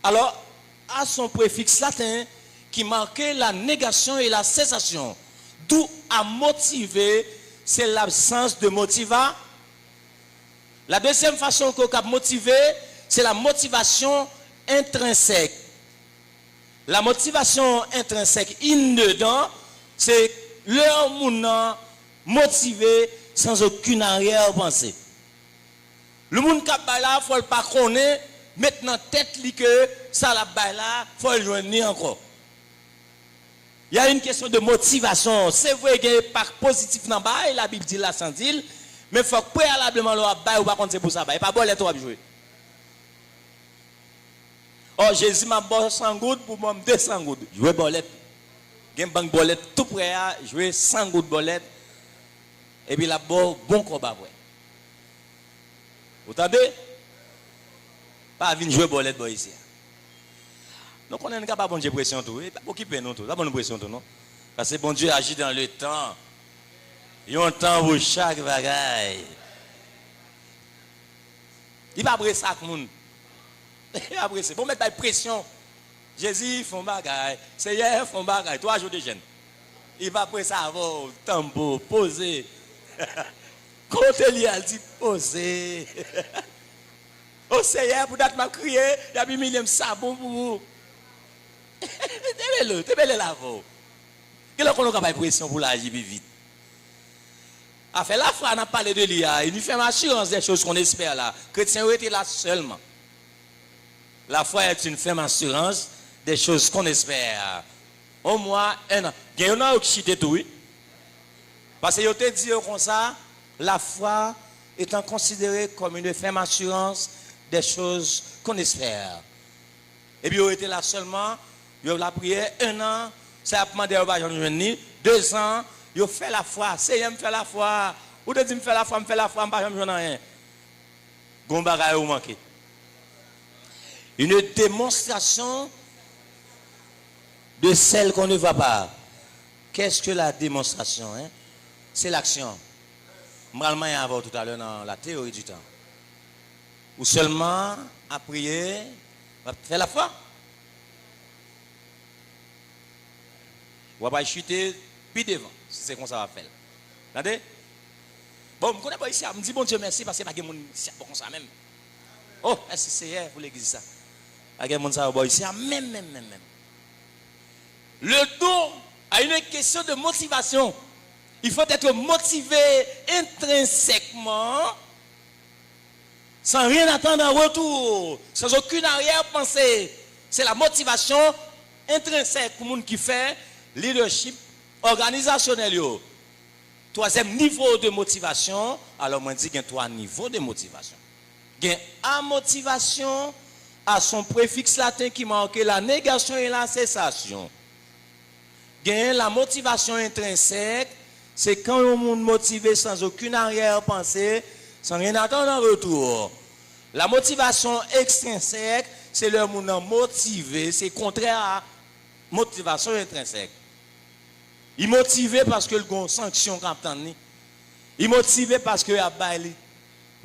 Alors, à son préfixe latin qui marquait la négation et la cessation. D'où à motiver, c'est l'absence de motivation. La deuxième façon qu'on peut motiver, c'est la motivation intrinsèque. La motivation intrinsèque, dedans, c'est leur mounant motivé sans aucune arrière-pensée. Le monde qui a là, il ne faut pas connaître, maintenant tête li que ça la bail là, il faut le joindre encore. Il y a une question de motivation. C'est vrai qu'il y a un impact positif dans le bail, la Bible dit là sans dire, mais il faut préalablement le bail ou pas contre c'est pour ça bail. Pas bon les trois jouer. Oh, Jésus m'a bon 100 gouttes pour moi 200 gouttes. Jouer bolette. Gen bank bolette tout près à jouer 100 gouttes bolette. Et puis la bon combat après. Vous entendez? Pas venir jouer bolette boy ici. Donc on est capable bon Dieu pression tout. Et pas occuper nous tout. Pas bonne pression tout non. Parce que bon Dieu agit dans le temps. Il y a un temps pour chaque bagaille. Il va après ça monde. Après, c'est pour mettre la pression. Jésus font bagaille. Seigneur font bagaille. 3 jours de jeûne. Il va après ça avoir tambour, poser. Quand il a dit poser. Oh Seigneur, pour date m'a crié, il y a mis millième sabon pour vous. T'es belle là, vous. Quelle qu'on a pas pression pour l'agir vite. Après la foi, on a parlé de l'IA. Il nous fait assurance des choses qu'on espère là. Chrétien était là seulement. La foi est une ferme assurance des choses qu'on espère. Au moins un an. Il y en a qui chité tout, oui. Parce que je te dis comme ça, la foi étant considérée comme une ferme assurance des choses qu'on espère. Et puis, il était là seulement, il a prié 1 an, ça a demandé au Bajon 2 ans, il a fait la foi, c'est me fait la foi. Ou te dit me fait la foi, je ne pas rien. Gomba ou manqué. Une démonstration de celle qu'on ne voit pas. Qu'est-ce que la démonstration? Hein? C'est l'action. Je vais avoir tout à l'heure dans la théorie du temps. Ou seulement à prier, va faire la foi. On va pas chuter puis devant. C'est comme ça va faire. Regardez. Bon, je ne connais pas ici. Je me dis bon Dieu merci parce que je n'ai pas de ici comme ça même. Oh, merci Seigneur pour l'église ça. Il y a des gens ici, même. Le don a une question de motivation. Il faut être motivé intrinsèquement, sans rien attendre en retour, sans aucune arrière-pensée. C'est la motivation intrinsèque pour les gens qui fait leadership organisationnel. troisième niveau de motivation, alors moi dis qu'il y a 3 niveaux de motivation. Il y a la motivation à son préfixe latin qui marque la négation et la cessation. Il y a la motivation intrinsèque, c'est quand on est motivé sans aucune arrière-pensée, sans rien attendre en retour. La motivation extrinsèque, c'est le monde motivé, c'est contraire à motivation intrinsèque. Il est motivé parce que le gon sanction captain. Il est motivé parce que a bailé.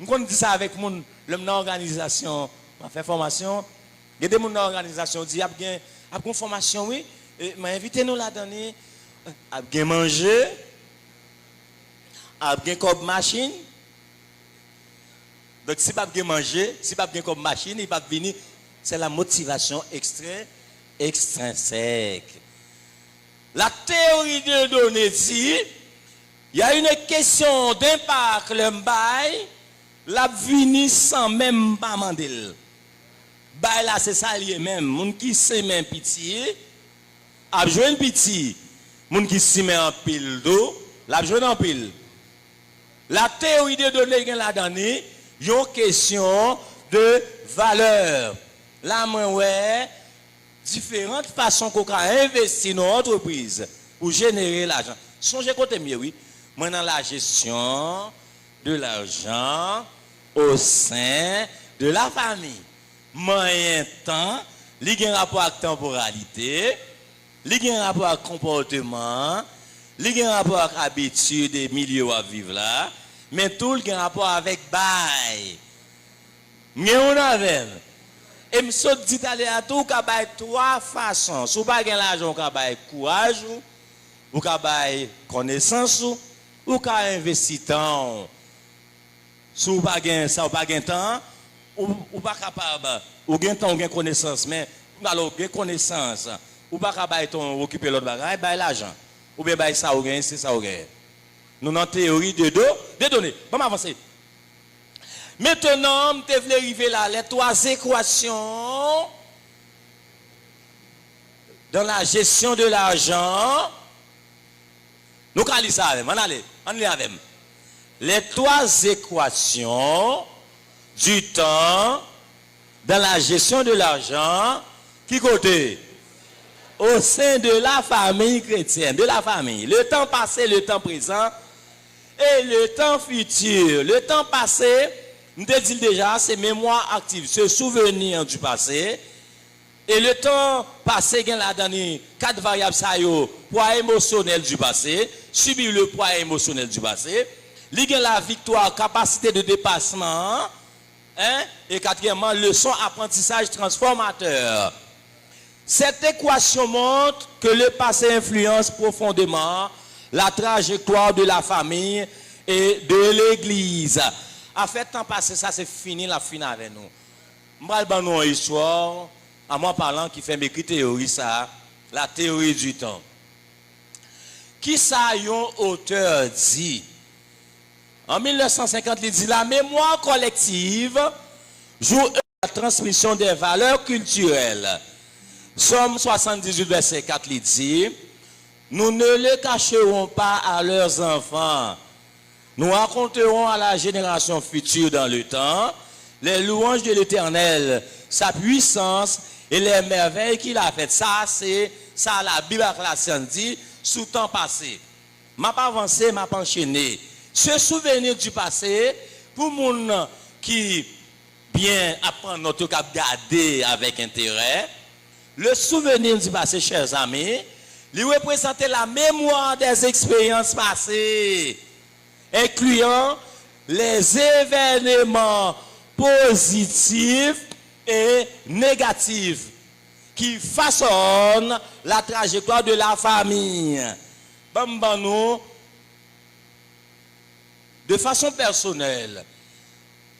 On dit ça avec mon l'organisation, on fait formation. Il y a des gens dans l'organisation dit a une formation oui, m'a invité nous là-dedans, a bien manger, a bien comme machine. Donc si pas bien manger, si pas bien comme machine, il va venir, c'est la motivation extrinsèque. La théorie de données dit, il y a une question d'impact, le bail, la vini sans même pas mandel. Bail là, c'est ça lié même. Moun qui sait même pitié, a joué un pitié. Moun qui sait même en pile d'eau, l'a joué en pile. La théorie de données là dedans, il y a une question de valeur. Là, moi, ouais. Différentes façons qu'on a investi dans l'entreprise pour générer l'argent. Songez côté mieux, oui. Moi, dans la gestion de l'argent au sein de la famille. Moyen temps, il y a un rapport avec temporalité, il y a un rapport avec comportement, il y a un rapport avec habitude et milieu à vivre là, mais tout il y a un rapport avec bail. Mais on avait. Et je dis à tout, il y a 3 façons. Si vous n'avez pas l'argent, vous avez courage, vous avez connaissance, vous avez investi temps. Si vous n'avez pas temps, vous n'êtes pas capable. Vous avez temps, vous avez connaissance, mais vous avez connaissance. Vous n'êtes pas capable d'occuper l'autre bagage, vous avez l'argent. Ou bien ça, vous avez c'est ça, vous avez. Nous avons une théorie de données. Vamos avancer. Maintenant, je vais arriver là, les 3 équations dans la gestion de l'argent. Nous allons lire ça avec on lit avec. Les 3 équations du temps dans la gestion de l'argent, qui côté? Au sein de la famille chrétienne, de la famille. Le temps passé, le temps présent et le temps futur. Le temps passé, nous te dit déjà, c'est mémoire active, se souvenir du passé. Et le temps passé, il y a 4 variables, poids émotionnel du passé, subir le poids émotionnel du passé. Il y a la victoire, capacité de dépassement. Hein? Et quatrièmement, leçon apprentissage transformateur. Cette équation montre que le passé influence profondément la trajectoire de la famille et de l'Église. En fait, temps passé, ça c'est fini, la fin avec nous. Je vais vous une histoire, en moi parlant, qui fait mes théorie, ça, la théorie du temps. Qui ça, un auteur dit? En 1950, il dit la mémoire collective joue la transmission des valeurs culturelles. Somme 78, verset 4, il dit, nous ne le cacherons pas à leurs enfants. Nous raconterons à la génération future dans le temps les louanges de l'Éternel, sa puissance et les merveilles qu'il a faites. Ça, c'est ça la Bible dit sous temps passé. M'a pas avancé, m'a pas enchaîné. Ce souvenir du passé, pour moun qui bien apprend notre cap garder avec intérêt, le souvenir du passé, chers amis, lui représente la mémoire des expériences passées, incluant les événements positifs et négatifs qui façonnent la trajectoire de la famille. Bambano, de façon personnelle,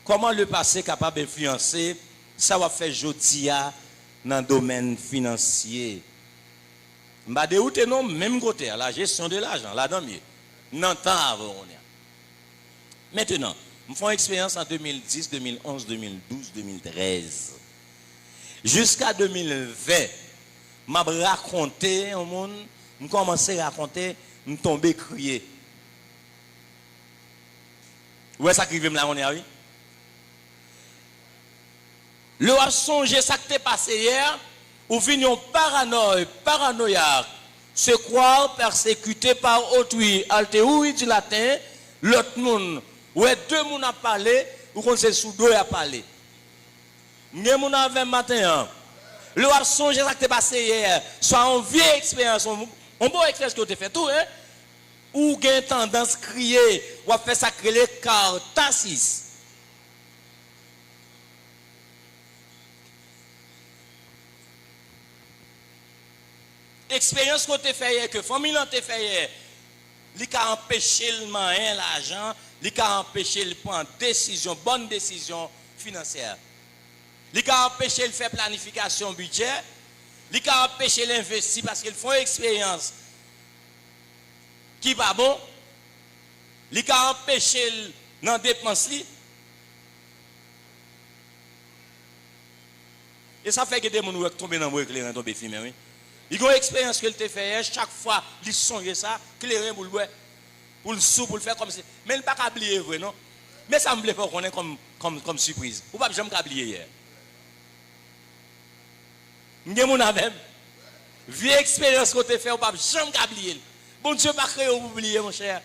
comment le passé est capable d'influencer, ça va faire jodia dans le domaine financier. M'a dérouté non même côté la gestion de l'argent là dedans mieux. Non temps avant on est. Maintenant, nous faisons expérience en 2010, 2011, 2012, 2013. Jusqu'à 2020, m'a raconté au monde, je commençais à raconter, je tombé crier. Ouais, ça qui vient là, on est, oui. Le a songé ça qui t'est passé hier, ou vignon paranoïaque, se croire persécuté par autrui, alte oui du latin, l'autre monde, ouais, deux moun a parlé, ou qu'on se sous deux a parlé. M'gen moun a 20 matin, le a songé ça qui t'est passé hier, soit une vieille expérience, on bon expérience que tu fait tout, hein, ou gen tendance crier, ou a fait ça créer les cartassis. Expérience qu'on te fait hier, que famille te fait hier, li ka empêcher le moyen l'argent, li ka empêcher le prendre décision, bonne décision financière. Li ka empêcher le faire planification budget, li ka empêcher l'investir parce qu'ils font expérience qui pas bon, li ka empêcher dans dépense li. Et ça fait que des gens tombent dans le éclairant, tomber filmé, oui. Il y a une expérience que te fait chaque fois, il songe ça, clairin pour le sou, pour le faire comme ça. Mais il ne peut pas oublier, vrai, non? Mais ça me plaît pas qu'on ait comme surprise. Ou pas jamais oublier hier. M'gen mon même. Vieille expérience que te fait, ou pas jamais oublier. Bon Dieu pas créé pour oublier, mon cher.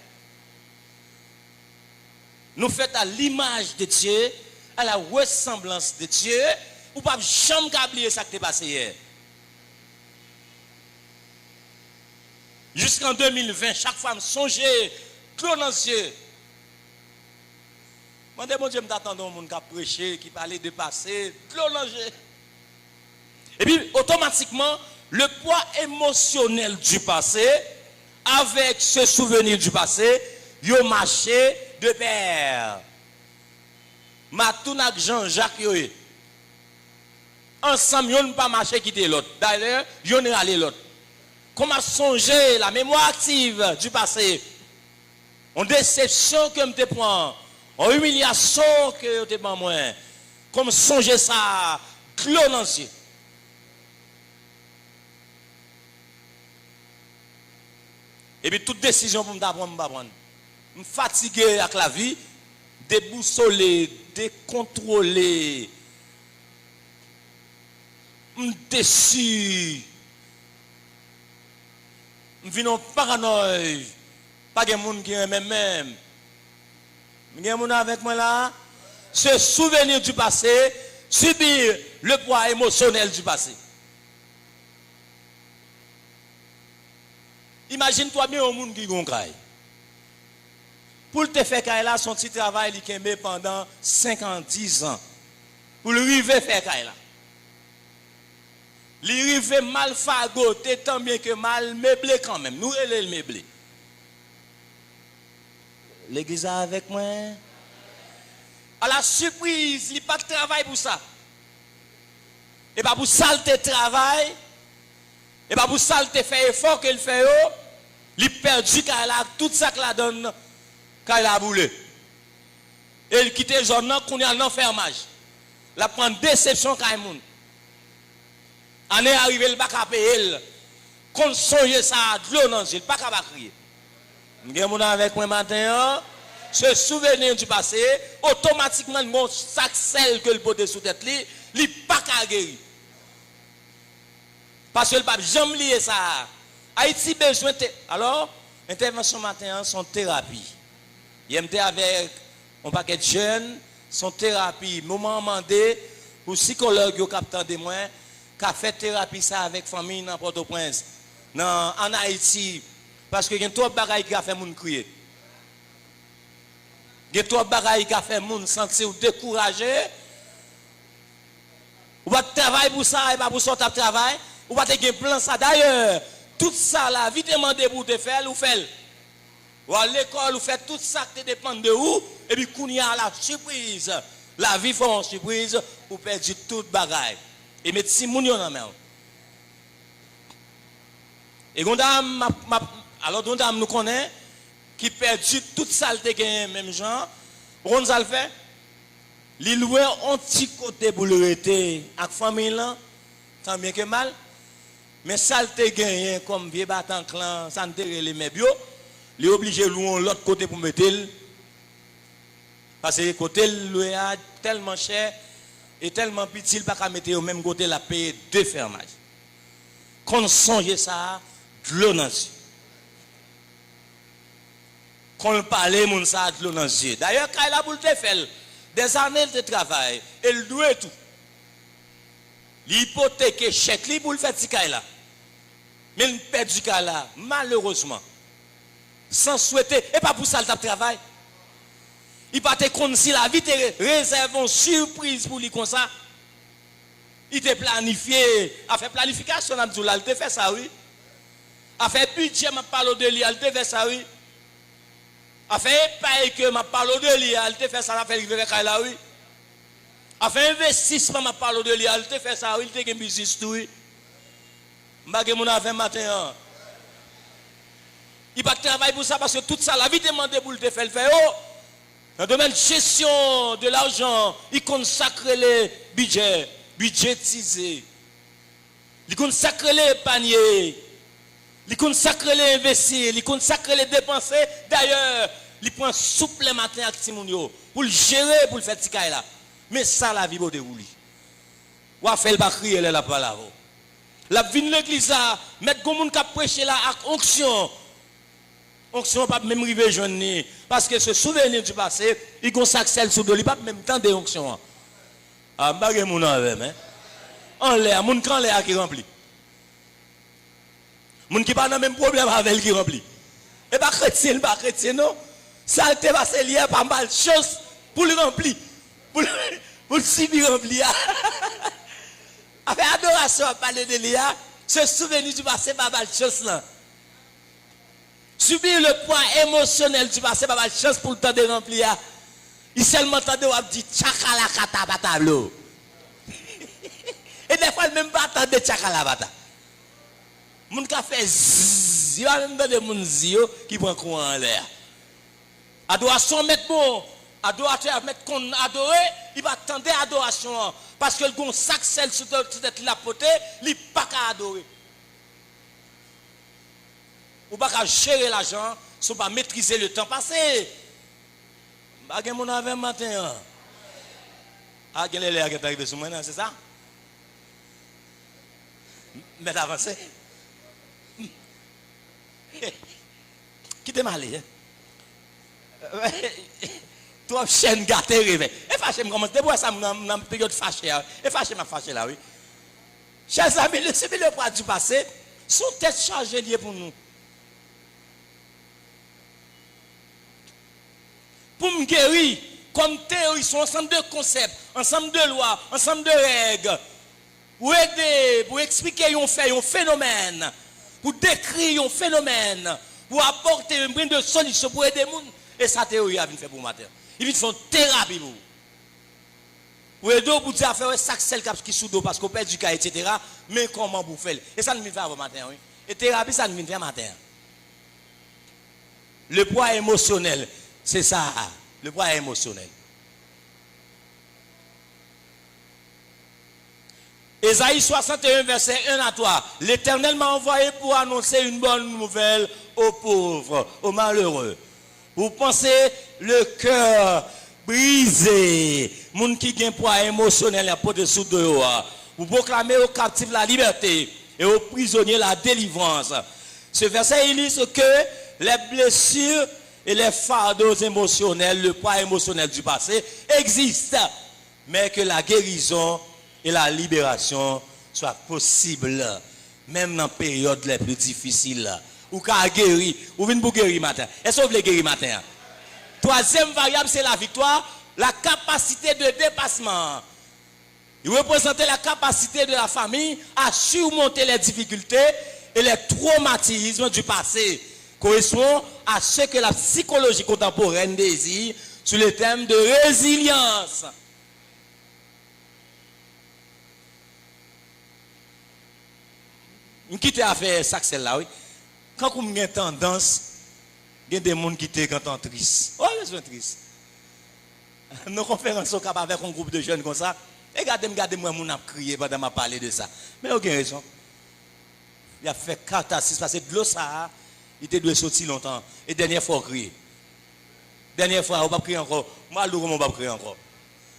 Nous faisons à l'image de Dieu, à la ressemblance de Dieu, ou pas jamais oublier ça qui t'est passé hier. Jusqu'en 2020, chaque fois, je songeais, clos dans les yeux. Je dis, bon Dieu, je m'attends à un monde qui a prêché, qui parlait de passé, clos dans les yeux. Et puis, automatiquement, le poids émotionnel du passé, avec ce souvenir du passé, ils ont marché de pair. Matou avec Jean-Jacques, ensemble, ils n'ont pas marché quitter l'autre. D'ailleurs, ils ont allé l'autre. Comment songer la mémoire active du passé, en déception que je te prends, en humiliation que je te prends moins, comme songer ça, clos dans les yeux. Et puis toute décision pour me prendre, je suis fatigué avec la vie, déboussolé, décontrôlé, je suis déçu. Je vis en paranoïa. Pas de monde qui est même. Il y a des gens avec moi là. Se souvenir du passé, subir le poids émotionnel du passé. Imagine-toi bien un monde qui a un caille. Pour te faire caille là, son petit travail, il a fait pendant 5 ans, 10 ans. Pour le river faire caille là. Il arrive mal fagoté, tant bien que mal meublé quand même. Nous, elle est le meublé. L'église est avec moi. À la surprise, il n'y a pas de travail pour ça. Et pas pour ça, il travail. Et pas pour ça, il fait effort qu'il fait. Il perdu car il a tout ça qu'il a donné quand il a boulé. Et il quitte les zones qu'on est en enfermage. Il a pris déception quand il monde. On est arrivé, il n'a pas payer. Quand songe ça, de l'eau dans le pas qu'à crier. Nous avons avec moi matin, ce souvenir du passé, automatiquement, mon sac sel que le pote sous tête, il n'est pas qu'à guérir. Parce que le pape jamais lié ça. Haïti besoin de. Alors, intervention matin, son thérapie. Il y a avec un paquet de jeunes, son thérapie, moment demandé, pour psychologue, au capteur de moi. Qui a fait thérapie ça avec famille dans Port-au-Prince, en Haïti, parce que il y a trop de bagailles qui a fait moun crier. Il y a trop de bagailles qui a fait moun sentir découragé. Ou pas de travail pour ça et pas pour sortir de travail, ou pas de plan ça d'ailleurs. Tout ça là, vite demander pour te faire ou faire. Ou à l'école ou faire tout ça qui dépend de où et puis qu'on y a la surprise. La vie fait une surprise ou perdre toute bagaille. Et mettre si moun yon nan men. Et alors nous connaît qui perdu toute saleté gagne même gens. On ça le fait. Li loué un petit côté pour le rester avec famille là, tant bien que mal. Mais saleté gagne comme vieux battant clan, ça ne les mes bio, li obligé louer l'autre côté pour mettre. Parce que côté le tellement cher et tellement petit, il pas qu'à mettre au même côté la payer deux fermages. Qu'on songe ça, de l'eau dans les yeux. Qu'on parle, mon ça, de l'eau dans les yeux. D'ailleurs, quand il a boule de faire des années de travail, il doit tout. L'hypothèque chèque, il pour le faire ce là. Mais il perd du cas là, malheureusement. Sans souhaiter, et pas pour ça le travail. Il pas te compte si la vie te réserve une surprise pour lui comme ça. Il te planifié, a fait planification, il te fait ça, oui. A fait budget, m'a parlé de lui, il te fait ça, oui. A fait paye que m'a parlé de lui, il te fait ça, il fait river là, oui. A fait investissement, m'a parlé de lui, il te fait ça, oui, il te fait business, oui. M'bagé mon avant matin. Il pas travailler pour ça parce que tout ça, la vie demande pour le faire le faire. Oh, dans le domaine de gestion de l'argent, il consacre les budgets, budgétisés. Il consacre les paniers. Il consacre les investir. Il consacre les dépenser. D'ailleurs, il prend souple le matin avec Simonio pour le gérer, pour le faire ticaille là. Mais ça, la vie, vous déroule. Ou a fait le crier là pas là. La vie de l'église là, mettre comme on qui prêcher là avec onction. Onction pas même river jeune parce que ce souvenir du passé, il consacre celle sous il pas même temps de onction. Ah bagay mon avec hein. En l'air, mon grand l'air qui rempli. Mon qui pas dans même problème avec qui rempli. Et pas chrétien non. Ça te passé lié pas mal chose pour le remplir. Pour le subir rempli. Avec adoration à parler de l'IA, ce souvenir du passé pas mal chose là. Subir le poids émotionnel du passé, pas mal de chance pour le temps de remplir. Il seulement entend de dire tchakala kata batablo. Et des fois, même pas attendre tchakala bata. Moun ka fait zzz, il y a même des moun zio qui prend courant en l'air. Adoration mettre bon, adorateur mettre qu'on adorer, il va attendre adoration. Parce que le gon sac celle sur tête la poté, il pas qu'à adorer. Ou pas qu'à gérer l'argent, si pas maîtriser le temps passé. Bagay mon avec matin. Ah, quel est l'air qui est arrivé sur moi, c'est ça? Mais avancez. Qui t'es malé? Toi, chaîne gâtée, réveil. Et fâché, je commence. Depuis ça, dans une période fâchée. Et fâché, m'a fâché là, oui. Chers amis, le poids du passé, son tête chargée liée pour nous. Pour me guérir, comme théorie, sont ensemble de concepts, ensemble de lois, ensemble de règles, pour aider, pour expliquer un fait, un phénomène, pour décrire un phénomène, pour apporter un brin de solution pour aider les gens. Et sa théorie a fait pour matin. Il vient faire une thérapie pour vous. Pour aider pour dire faire ça c'est le qui sous dos parce qu'on perd du cas, etc. Mais comment vous faites? Et ça nous vient faire matin, oui. Et thérapie, ça nous vient faire matin. Le poids émotionnel. C'est ça, le poids émotionnel. Ésaïe 61, verset 1 à 3. L'Éternel m'a envoyé pour annoncer une bonne nouvelle aux pauvres, aux malheureux. Vous pensez le cœur brisé, moun qui a un poids émotionnel à dessous de vous. Vous proclamez aux captifs la liberté et aux prisonniers la délivrance. Ce verset illustre que les blessures et les fardeaux émotionnels, le poids émotionnel du passé existent, mais que la guérison et la libération soient possibles, même dans les périodes les plus difficiles. Ou qu'à guérir, ou venez pour guérir matin. Est-ce que vous voulez guérir matin? Troisième variable, c'est la victoire, la capacité de dépassement. Il représente la capacité de la famille à surmonter les difficultés et les traumatismes du passé. Correspond à ce que la psychologie contemporaine désire sur le thème de résilience. Je quitte à faire ça, là, oui. Quand vous avez tendance, il y a des gens qui sont tristes. Oh, ils sont tristes. Nos conférences sont capables avec un groupe de jeunes comme ça. Et regardez-moi, je a crié pendant que je parlé de ça. Mais aucune raison. Il a fait catastrophe parce que de l'eau, ça, il était dû sortir longtemps. Et dernière fois, crier. Dernière fois, on va prier encore. Moi, on va prier encore.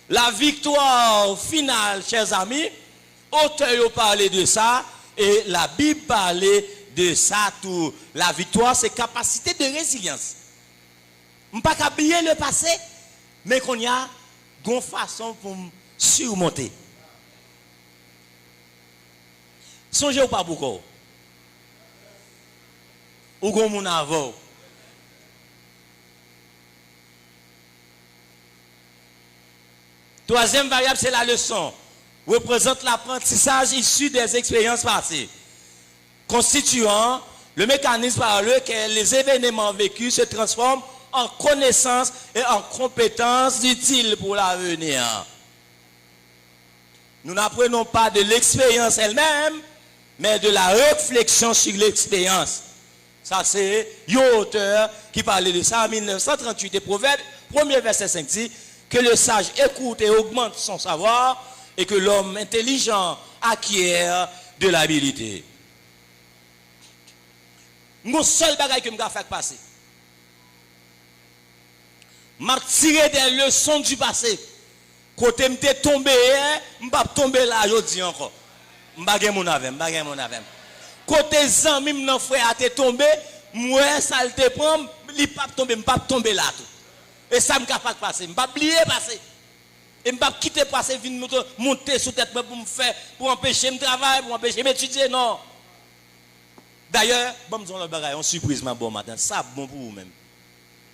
La victoire finale, chers amis, auteur a parlé de ça et la Bible parlait de ça tout. La victoire, c'est capacité de résilience. On ne peut pas oublier le passé, mais qu'on y a une façon pour surmonter. Songez ou pas beaucoup. Ou qu'on mon avant. Troisième variable, c'est la leçon. Représente l'apprentissage issu des expériences passées, constituant le mécanisme par lequel les événements vécus se transforment en connaissances et en compétences utiles pour l'avenir. Nous n'apprenons pas de l'expérience elle-même, mais de la réflexion sur l'expérience. Ça, c'est l'auteur qui parlait de ça en 1938. Et Proverbe, premier verset 5 dit que le sage écoute et augmente son savoir et que l'homme intelligent acquiert de l'habilité. Mon seul bagage que je vais faire passer, m'a tiré des leçons du passé. Côté m'était tombé, m'pas tomber là aujourd'hui encore. M'bagay mon avem. Côté zami m'nan frère t'es tombé, moi ça te prend, li pas tomber, m'pas tomber là tout. Et ça m'capable passer, m'pas oublier passer. Et m'pas quitter passer vinn monter sous tête pour me faire pour empêcher me travailler, pour empêcher m'étudier non. D'ailleurs, bon me le bagay, on surprise ma bon matin, ça bon pour vous même.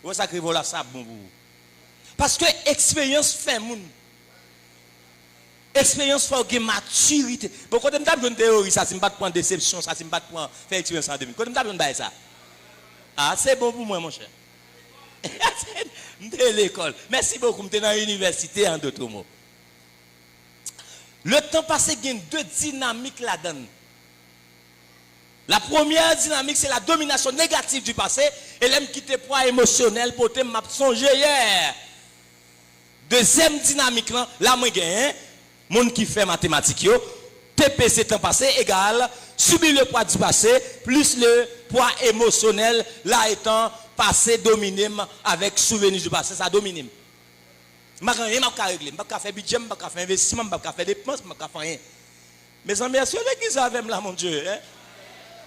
Ouais ça crève là ça bon pour vous. Parce que expérience fait moun. Expérience faut que maturité. Bon quand on t'a une théorie ça c'est pas prendre déception, ça c'est pas prendre faire expérience en 2000. Quand on t'a une ça. Ah c'est bon pour moi mon cher. De l'école. Merci beaucoup, m'étais dans l'université en d'autres mots. Le temps passé il y a deux dynamiques là-dedans. La première dynamique, c'est la domination négative du passé et l'aime qui te poids émotionnel pour te songer hier. Deuxième dynamique, là, moi, gagne, monde qui fait mathématiques, TPC temps passé égale subir le poids du passé plus le poids émotionnel, là étant passé dominé avec souvenir du passé, ça domine. Je ne peux pas régler, je ne peux pas faire budget, je ne peux pas faire investissement, je ne peux pas faire dépenses, je ne peux pas faire rien. Mes amis, est-ce que vous avez là, mon Dieu? Hein?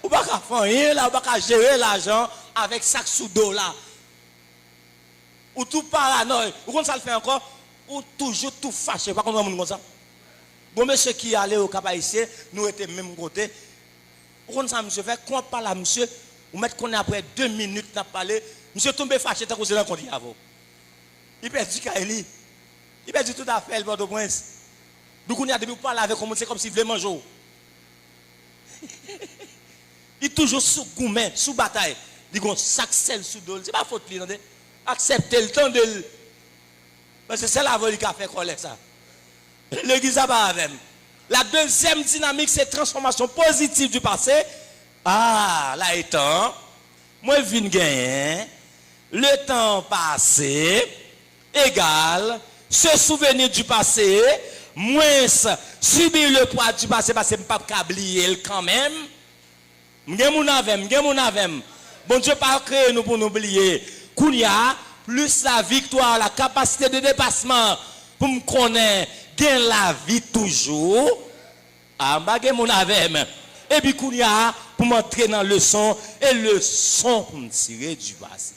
Ou pas qu'à faire rien là, ou pas qu'à gérer l'argent avec sac sous dos là. Ou tout paranoïe. Ou quand ça le fait encore, ou toujours tout fâché. Pas contre monde comme ça. Bon monsieur qui allait au Cap Haïtien, nous étions même côté. Ou quand ça monsieur fait, quand on parle à monsieur, ou mettre qu'on est après 2 minutes n'a parlé, monsieur tombé fâché tant que vous avez rencontré avant. Il perd du Kaili. Il perd tout à fait le Port-au-Prince. Donc on a depuis parler avec comme c'est comme s'il voulait manger. Il toujours sous gourmet, sous bataille. Il dit sac sel sous dos. C'est pas faute lui, non? Accepter le temps de. Parce que c'est la voie qui a fait colère ça. L'église pas avec. La deuxième dynamique, c'est transformation positive du passé. Ah, là étant, moi je viens gagner. Le temps passé égale se souvenir du passé, moins subir le poids du passé parce que je ne peux pas oublier quand même. Bon Dieu pas créé nous pour nous oublier. Kounia, plus la victoire, la capacité de dépassement pour me connaître, gain la vie toujours. Ah, et puis Kounia, pour m'entrer dans le son, et le son pour me tirer du passé.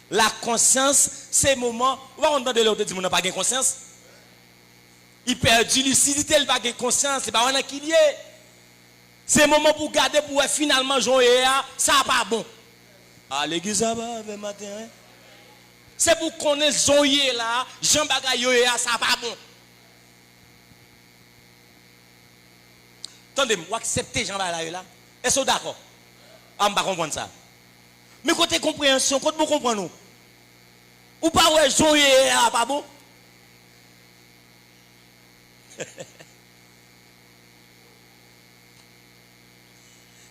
La conscience, c'est le moment, on va entendre l'autre dire, on n'a pas de conscience. Il perd du lucidité, il n'a pas de conscience, c'est pas un qui y est. C'est le moment pour garder, pour finalement jouer, ça n'est pas bon. Ah, l'église, ça va avec matin. C'est pour qu'on ait joué là, Jean Bagaille, ça n'est pas bon. Attendez-moi, accepter Jean Bagaille là. Est-ce que vous d'accord? Ah, je ne comprends ça. Mais côté compréhension, quand vous comprenez nous. Ou pas ouais jouer pas bon.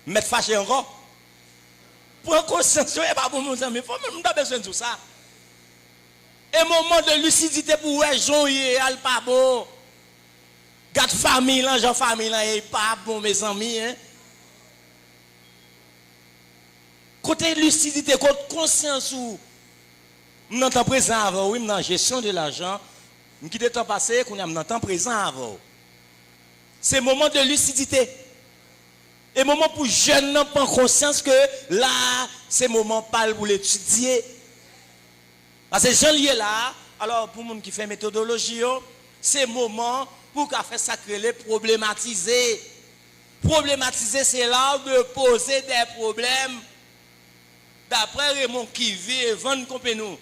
Mettre fâché encore. Pour conscience, c'est pas bon mon ami, il faut même pas besoin de tout ça. Un moment de lucidité pour ouais jouer pas bon. Garde famille là, Jean famille là est pas bon mes amis hein. Côté lucidité, côté conscience ou Dans le temps présent avant, oui, dans la gestion de l'argent, qui est temps passé, qu'on a dans le temps présent avant. C'est moment de lucidité. Et moment pour jeunes n'ont pas conscience que là, c'est moment pas pour l'étudier. Parce que gens liés là, alors pour les gens qui font méthodologie, c'est moment pour qu'on fasse ça les problématiser. Problématiser, c'est là de poser des problèmes. D'après Raymond qui vit et Van Compagnon,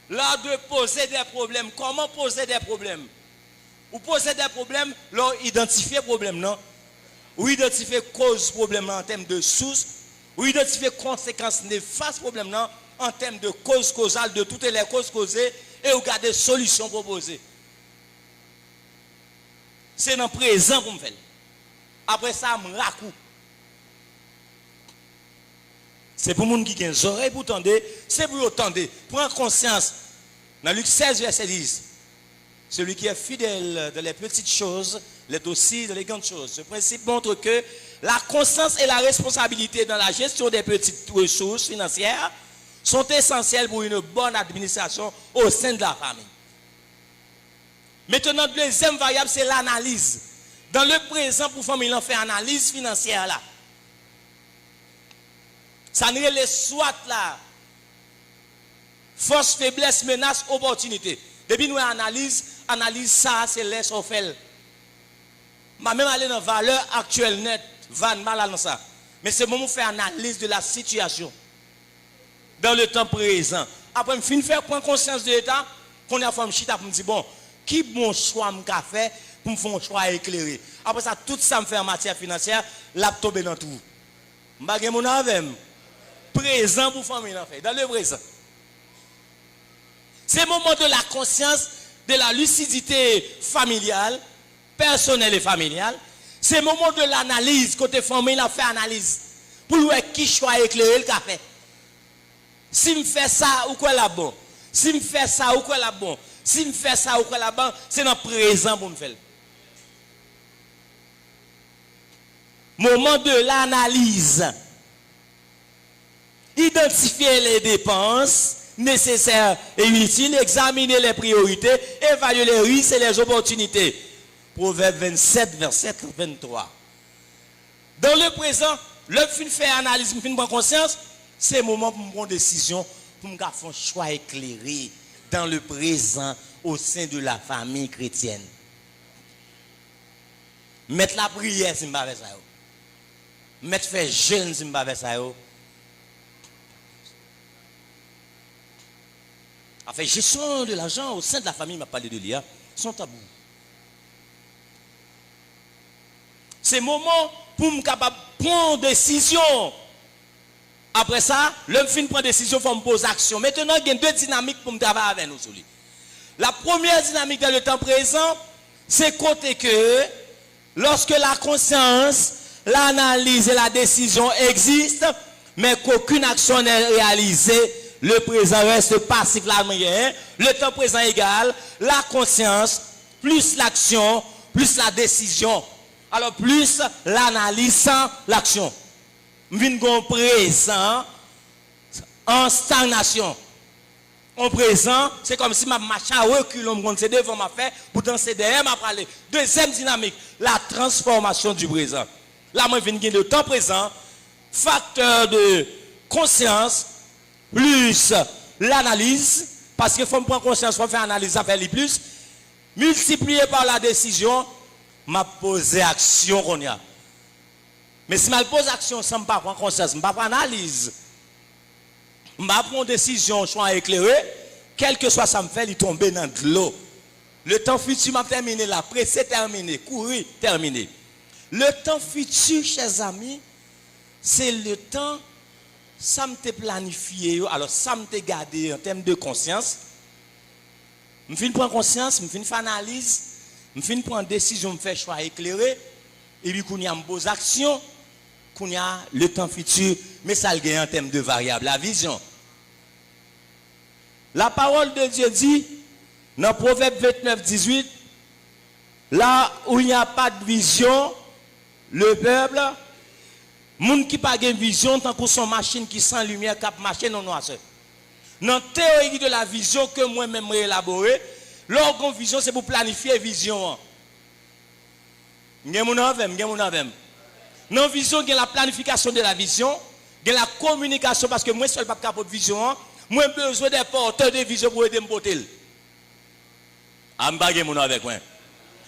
là de poser des problèmes. Comment poser des problèmes? Ou poser des problèmes, là identifier problème, non? Ou identifier cause problème en termes de source, ou identifier conséquences néfastes problème non, en termes de cause causale de toutes les causes causées et regarder solutions proposées. C'est dans le présent pour me faire. Après ça, je me raccoupe. C'est pour les gens qui ont des oreilles pour tendre, c'est pour entendre. Prends conscience. Dans Luc 16, verset 10. Celui qui est fidèle dans les petites choses l'est aussi dans les grandes choses. Ce principe montre que la conscience et la responsabilité dans la gestion des petites ressources financières sont essentielles pour une bonne administration au sein de la famille. Maintenant, la deuxième variable, c'est l'analyse. Dans le présent, pour famille, on fait analyse financière là. Ça n'est les soit là. Force, faiblesse, menace, opportunité. Depuis nous analyse ça, c'est laisse au fait. Ma même aller dans la valeur actuelle net, va mal dans ça. Mais c'est le moment de faire analyse de la situation. Dans le temps présent. Après, je finis faire prendre conscience de l'état, qu'on a fait un chita pour me dire, bon, qui bon choix me fait pour me faire un choix éclairé. Après ça, tout ça me fait en matière financière, là, tomber dans tout. Je ne sais pas présent pour famille en fait, dans le présent. C'est le moment de la conscience, de la lucidité familiale, personnelle et familiale. C'est le moment de l'analyse, côté famille, on fait analyse. Pour voir qui choix éclairé le café. Si je fais ça, ou quoi là bon? Si je fais ça, ou quoi là bon? Si je fais ça, ou quoi là bon? C'est dans le présent pour me faire. Moment de l'analyse. Identifier les dépenses nécessaires et utiles, examiner les priorités, évaluer les risques et les opportunités. Proverbe 27, verset 23. Dans le présent, le fin faire analyse, le fin prendre conscience, c'est le moment pour me prendre une décision, pour me faire un choix éclairé dans le présent au sein de la famille chrétienne. Mettre la prière si je ne fais pas ça. Mettre faire jeûne si je ne fais pas ça. Enfin, gestion de l'argent au sein de la famille, m'a parlé de l'IA, sont tabous. C'est le moment pour me capable prendre décision. Après ça, l'homme fin prend décision, il faut me poser action. Maintenant, il y a deux dynamiques pour me travailler avec nous. La première dynamique dans le temps présent, c'est côté que lorsque la conscience, l'analyse et la décision existent, mais qu'aucune action n'est réalisée, le présent reste passif la moyenne. Le temps présent égal, la conscience, plus l'action, plus la décision. Alors plus l'analyse sans l'action. Nous présent en stagnation. En présent, c'est comme si ma marche à recul, on c'est devant ma fait, pourtant c'est derrière ma parler. Deuxième dynamique, la transformation du présent. Là, moi, je viens de temps présent, facteur de conscience, plus l'analyse, parce qu'il faut me prendre conscience, il faut faire analyse, ça fait les plus, multiplié par la décision, m'a posé action qu'on y a. Mais si je pose action sans me prendre conscience, je ne prends pas analyse, je prends décision, choix éclairé, quel que soit ça me fait, il tombe dans de l'eau. Le temps futur m'a terminé là, pressé terminé, couru terminé. Le temps futur, chers amis, c'est le temps, ça me planifié, alors ça me gardé en termes de conscience. Je finis prendre conscience, je finis faire analyse, je finis prendre décision, je fais choix éclairé, et puis qu'on y a une bonne action, qu'on y a le temps futur, mais ça le gagne en termes de variable, la vision. La parole de Dieu dit, dans Proverbe 29, 18, là où il n'y a pas de vision, le peuple, moun qui pas de vision, tant que son machine qui sans lumière, cap marcher non noirceur. Dans la théorie de la vision que moi-même j'ai élaborée, l'orgon vision, c'est pour planifier vision. Dans la vision, il y a la planification de la vision, il y a la communication, parce que moi seul pas capable de vision, moi j'ai besoin des porteurs de vision pour aider me porter. Avec moi.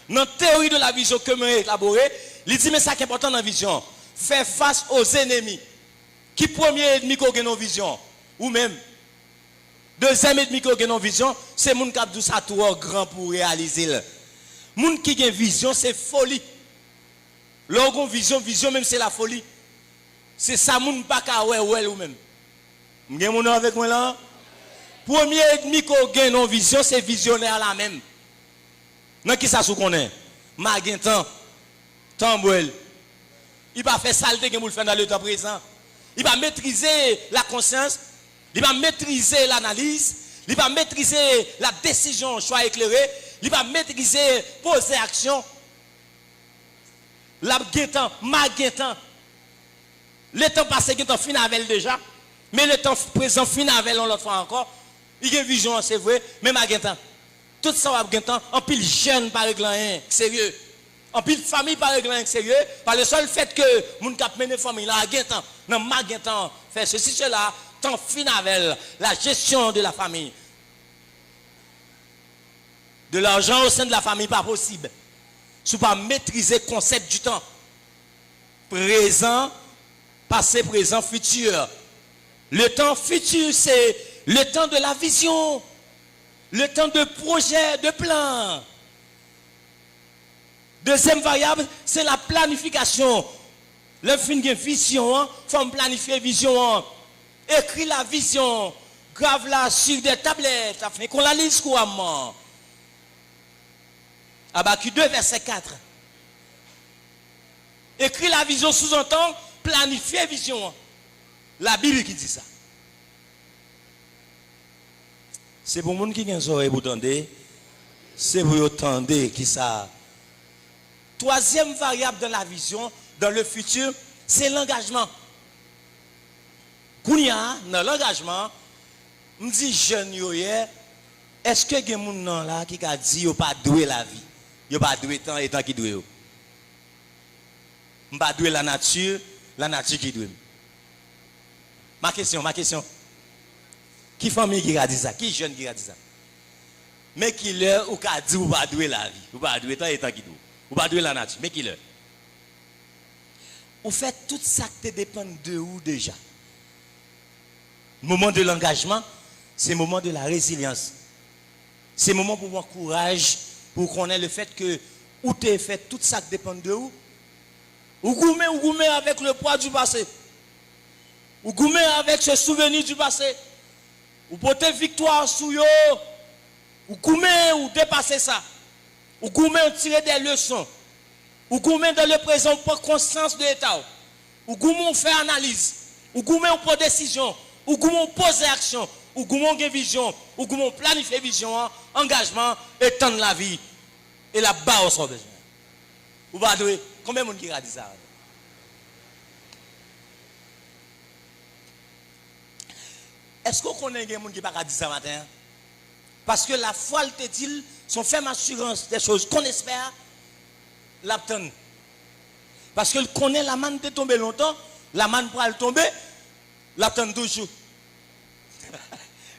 Dans la théorie de la vision que j'ai élaborée, il dit mais ça qui est important dans la vision, faire face aux ennemis. Qui premier ennemi qui a une vision? Ou même deuxième ennemi qui a une vision, c'est moun qui a dit ça tout grand pour réaliser. Moun qui a une vision, c'est folie. Lorsqu'on vision même c'est la folie. C'est ça moun pas ka ouais ou même. M'gen moun avec moi là. Premier ennemi qui a une vision, c'est visionnaire là même. Nan qui ça sou connaît? Magen temps brûle. Il va faire saleté que vous le faites dans le temps présent. Il va maîtriser la conscience, il va maîtriser l'analyse, il va maîtriser la décision, choix éclairé, il va maîtriser poser action. La guettant, ma guettant. Le temps passé, il est fin avec déjà, mais le temps présent fin avec l'autre fois encore. Il y a une vision, c'est vrai, mais ma guettant. Tout ça va guettant, en pile jeune par exemple, sérieux. En pile famille par exemple, sérieux, par le seul fait que moun k'ap mené famille là guettant, non ma guettant fait ceci cela, temps fin avec la gestion de la famille. De l'argent au sein de la famille pas possible. Si vous ne maîtriser le concept du temps. Présent, passé, présent, futur. Le temps futur, c'est le temps de la vision. Le temps de projet, de plan. Deuxième variable, c'est la planification. Le fin de vision, il faut planifier vision. Écris la vision. Grave-la sur des tablettes afin qu'on la lise couramment. Habakkuk 2, verset 4. Écris la vision sous-entend, planifier vision. La Bible qui dit ça. C'est pour les gens qui ont des oreilles pour entendre. C'est pour entendre qui ça. Troisième variable dans la vision, dans le futur, c'est l'engagement. Kounia, dans l'engagement, je me dis, jeune, est-ce que il y a des gens là qui a dit qu'il n'y a pas doué la vie? Il n'y a pas doué temps et temps qui doué. Il n'y a pas doué la nature qui doué. Ma question. Qui famille qui a dit ça? Qui jeune qui a dit ça? Mais qui leur ou qui a dit ou pas doué la vie? Ou pas doué temps et temps qui doué? Ou pas doué la nature? Mais qui leur? Ou fait tout ça qui dépend de où déjà? Le moment de l'engagement, c'est le moment de la résilience. C'est le moment pour avoir courage, pour qu'on ait le fait que où tu es fait tout ça qui dépend de où. Ou goumé avec le poids du passé. Ou goumé avec ce souvenir du passé. Ou porter victoire sur yo. Ou goumé ou dépasser ça. Ou goumé ou tirer des leçons. Ou goumé dans le présent pour conscience de l'état. Ou goumé ou faire analyse. Ou goumé ou prendre décision. Ou goumé ou poser action. Ou goumé ou vision. Ou goumé ou planifier vision, engagement, étendre la vie. Et la bas on son besoin. Ou pas doué. Combien de monde qui a dit ça? Est-ce qu'on connaît des gens qui n'ont pas dit ça matin? Parce que la foi, elle te dit, son ferme assurance des choses qu'on espère, l'obtenir. Parce qu'elle connaît la manne de tomber longtemps, la manne pour elle tomber, l'obtenir toujours.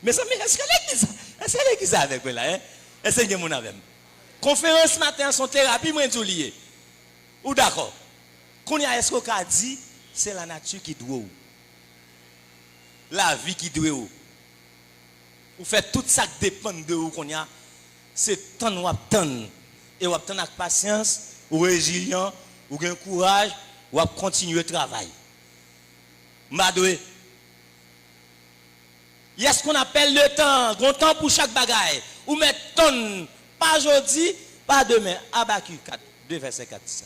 Mais est-ce qu'elle est ça avec moi là? Est-ce que vous avez? Conférence matin, son thérapie, moi, je lié. Ou d'accord? Qu'on y a est-ce qu'on a dit, c'est la nature qui doit. La vie qui doit. Vous faites tout ça qui dépend de vous qu'on y a. C'est temps ou attendre. Et vous attendre avec patience, ou résilient, ou un courage, ou continuer le travail. Madoué. Il y a ce qu'on appelle le temps, grand temps pour chaque bagaille. Ou mettre ton, pas aujourd'hui, pas demain. Habakkuk 4, 2 verset 4. Ça.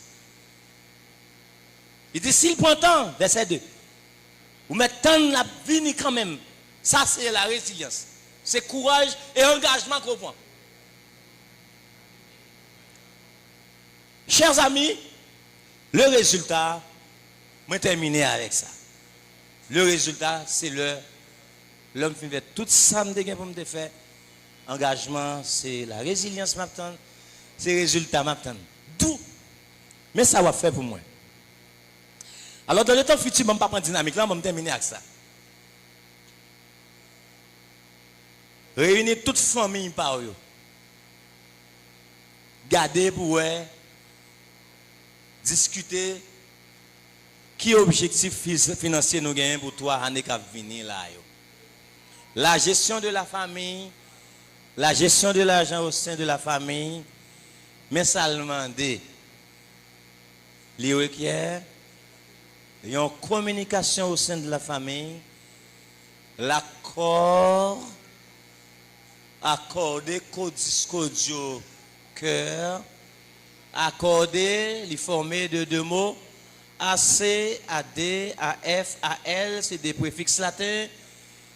Il dit s'il prend temps, verset 2. Ou mettre temps la vie quand même. Ça c'est la résilience. C'est courage et engagement qu'on prend. Chers amis, le résultat, je vais terminer avec ça. Le résultat, c'est l'homme fait tout ça pour me faire. Engagement, c'est la résilience m'attend, c'est résultat m'attend. D'où? Mais ça va faire pour moi. Alors dans le temps futur, je ne vais pas prendre dynamique là, je vais terminer avec ça. Réunir toute famille par eux. Garder pour eux, discuter qui objectif financier nous gagnons pour 3 années qui venir là. La gestion de la famille, la gestion de l'argent au sein de la famille, mais ça demande les requiert une communication au sein de la famille, l'accord accordé codice cœur, accordé, les formé de 2 mots, AC, AD, AF, AL, c'est des préfixes latins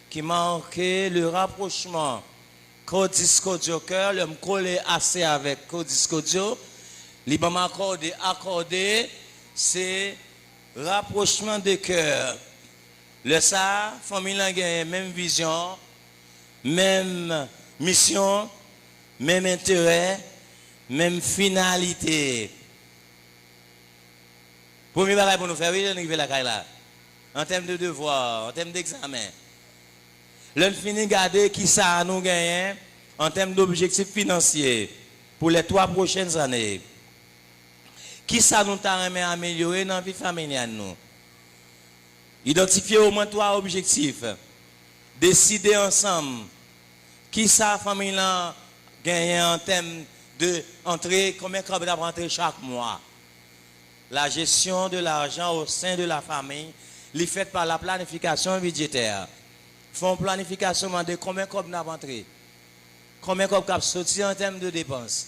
qui marquent le rapprochement. Codice cœur, le collé AC avec codice codio, libre accordé, c'est rapprochement de cœur. Le ça, famille a même vision, même mission, même intérêt, même finalité. Premier bagage pour nous faire, oui, on arrive la caille là. En termes de devoir, en termes d'examen. L'on finit garder qui ça nous gagne en termes d'objectifs financiers pour les 3 prochaines années. Qui ça nous t'a amélioré dans la vie familiale nous? Identifier au moins 3 objectifs. Décider ensemble qui ça famille là gagne en termes de entrée, combien de va rentrer chaque mois. La gestion de l'argent au sein de la famille, est faite par la planification budgétaire. Font planification de combien de va rentrer, combien de va sortir en termes de dépenses,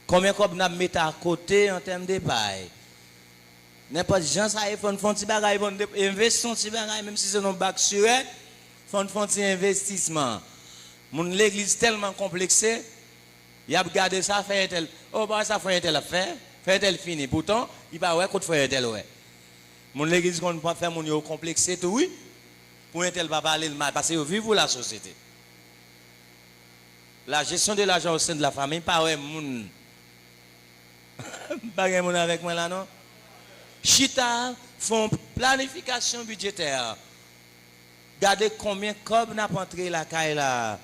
combien de va mettre à côté en termes d'épargne. N'importe qui gens ça ils font un petit bagage, ils investissent un petit bagage, même si c'est un bac sur eux, font un petit investissement. L'église tellement complexée, il a regardé ça, fait un tel, oh bah ça fait un tel affaire, fait un tel fini. Pourtant, il va ouais, quand fait un tel ouais. L'église qu'on peut faire mon complexé tout oui, pour un tel va parler le mal, parce que vivre la société. La gestion de l'argent au sein de la famille, pas ouais moun. Pas moun avec moi là non. Chita font planification budgétaire. Regardez combien de cob n'a pas entré la caille là.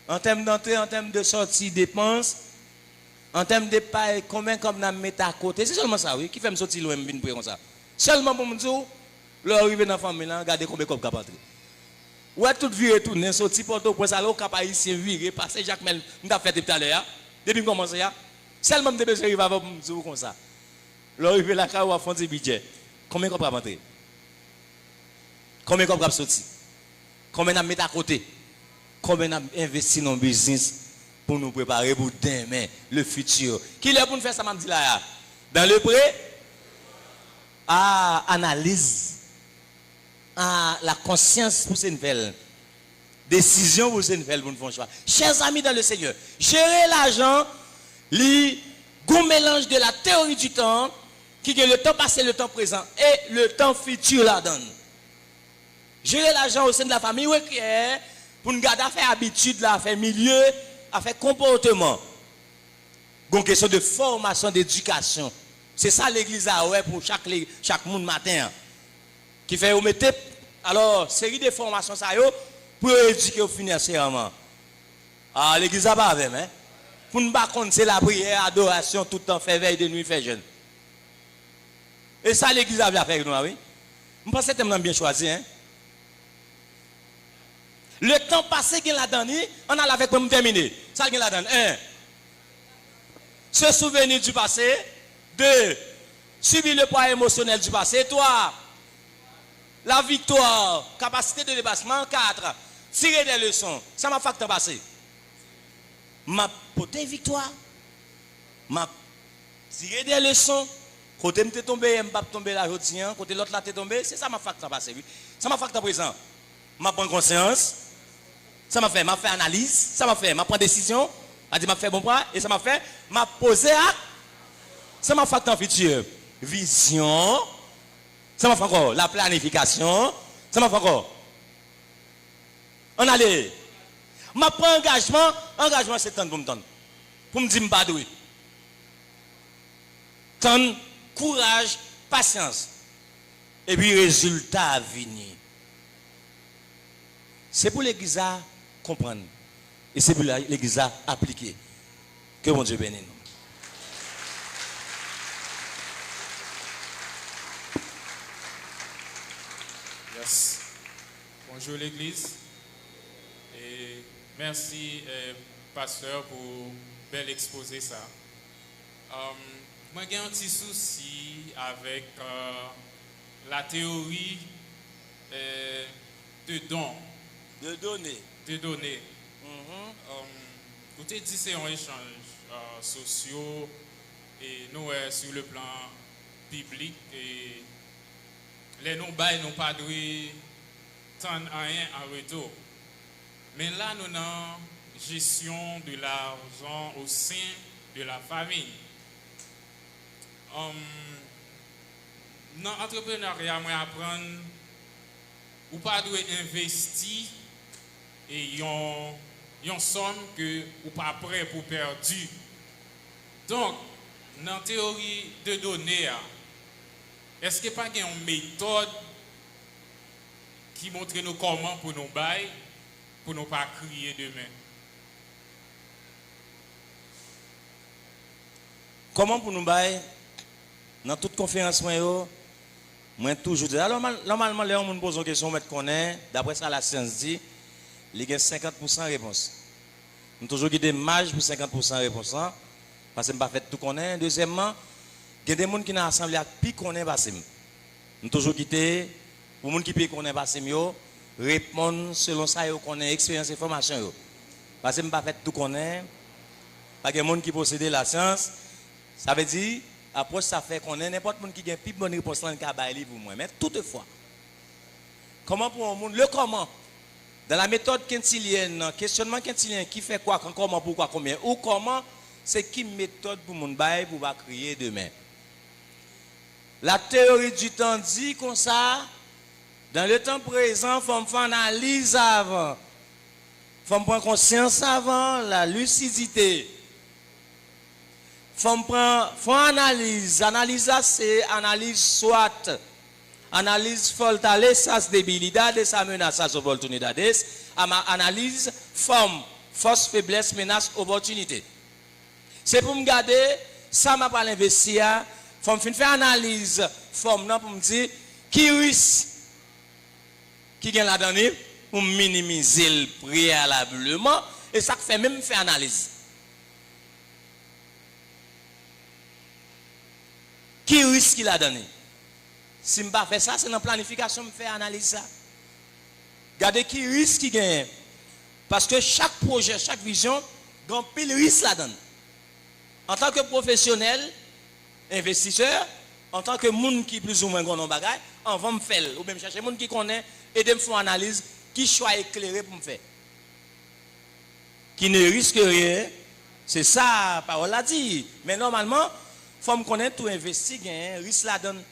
En termes d'entrée, en termes de sortie, dépenses, en termes de paille, combien de cob n'a mis à côté. C'est seulement ça, oui. Qui fait me sortir loin, me comme ça. Seulement pour me dire, l'arrivée dans la famille, regardez combien de cob n'a pas entré. Ouais, tout viré, tout, n'est sorti pour tout, pour ça, l'eau capable ici, viré, passer Jacques Mel, nous avons fait tout à l'heure, depuis commencer, seulement de besoin, il va me dire comme ça. L'arrivée là, quand on a fait du budget, combien de cob n'a pas entré? Combien de cob sorti? Combien n'a mis à côté? Combien n'a investi dans le business pour nous préparer pour demain, le futur? Qui est pour nous faire ça, m'a dit là? Dans le prêt, analyse, la conscience pour ces nouvelles, décision pour ces nouvelles pour nous faire choix. Chers amis dans le Seigneur, gérer l'argent, un mélange de la théorie du temps, qui est le temps passé, le temps présent et le temps futur là-dedans. Gérer l'argent au sein de la famille, oui, pour nous garder à faire habitude, à faire milieu, à faire comportement. Une question de formation, d'éducation. C'est ça l'église a ouais pour chaque monde matin. Qui fait vous mettez alors série de formations ça yo pour éduquer financièrement. Ah l'église a pas avec hein. Pour nous pas compte c'est la prière, adoration tout le temps fait veille de nuit fait jeûne. Et ça l'église a bien fait nous oui. Je pense que c'est bien choisi hein. Le temps passé qu'il a donné, on a avec pour terminer. Ça qu'il a donné. 1. Se souvenir du passé. 2. Subir le poids émotionnel du passé. 3. La victoire, capacité de dépassement. 4. Tirer des leçons. Ça m'a fait passé. Ma portée victoire. Ma tirer des leçons. Côté m'te tombé, m'pas tombé là aujourd'hui, côté l'autre là t'es tombé, c'est ça m'a fait passé. Ça m'a fait présent. M'a prendre conscience. Ça m'a fait analyse, ça m'a fait, m'a prendre décision, m'a fait bon point, et ça m'a fait, m'a posé à, ça m'a fait en futur. Vision, ça m'a fait encore la planification, ça m'a fait encore On allait. Je prends engagement. Engagement, c'est temps pour me tendre. Pour me dire, je ne pas doué. Tendre, courage, patience. Et puis, résultat à venir. C'est pour l'église à comprendre. Et c'est pour l'église à appliquer. Que mon Dieu bénisse nous. Yes. Bonjour l'église. Et merci, pasteur, pour bel exposé ça. Moi, j'ai un petit souci avec la théorie de don. De donner. De donner. Vous avez dit que c'est un échange social et nous, sur le plan biblique, et les non-bails n'ont pas dû tendre rien en retour. Mais là, nous avons gestion de l'argent au sein de la famille. Dans l'entrepreneuriat, moi apprendre ou pas doit investir et yon somme que ou pas prêt pour perdu. Donc, dans la théorie de données, est-ce qu'il n'y a pas une méthode qui montre nous comment pour nous bailler, pour ne pas crier demain? Comment pour nous bailler? Dans toute conférence, moi toujours dis. Alors, normalement, les gens me posent une question, mais connaît. D'après ça, la science dit, il y a 50% réponse. Nous toujours des marge pour 50% réponse. Parce que je ne pas fait tout connaître. Deuxièmement, il y a des gens qui sont assemblés à qui connaissent pas. Nous toujours quitté pour les gens qui ne connaissent pas, répondre selon ça, ils connaissent expérience et formation. Parce que je ne pas fait tout connaître. Parce que les gens qui possèdent la science, ça veut dire. Après, ça fait qu'on ait n'importe qui a une plus bonne réponse dans le cas pour moi. Mais toutefois, comment pour un monde, le comment, dans la méthode quintilienne, questionnement quintilien, qui fait quoi, quand, comment, pourquoi, combien, ou comment, c'est qui méthode pour mon bail pour va crier demain. La théorie du temps dit comme ça, dans le temps présent, il faut faire analyse avant, il faut prendre conscience avant, la lucidité. Faut analyse. Analyse, c'est analyse soit. Analyse fortalezas, debilidades, amenazas, oportunidades. Analyse forme, force, faiblesse, menace, opportunité. C'est pour me garder, ça m'a pas investir. Faut me faire analyse forme pour me dire qui risque qui gagne la dernière pour minimiser le préalablement et ça fait même faire analyse. Qui risque qu'il a donné? Si je ne fais pas ça, c'est dans la planification, je fais analyse ça. Regardez qui risque qu'il gagne. Parce que chaque projet, chaque vision, il y a un pile risque là-dedans. En tant que professionnel, investisseur, en tant que monde qui plus ou moins connaît bagage, on va me faire. Ou même chercher monde qui connaît et de me faire une analyse qui soit éclairé pour me faire. Qui ne risque rien. C'est ça, la parole a dit. Mais normalement, il faut me connaître tout investir, un risque là-dedans.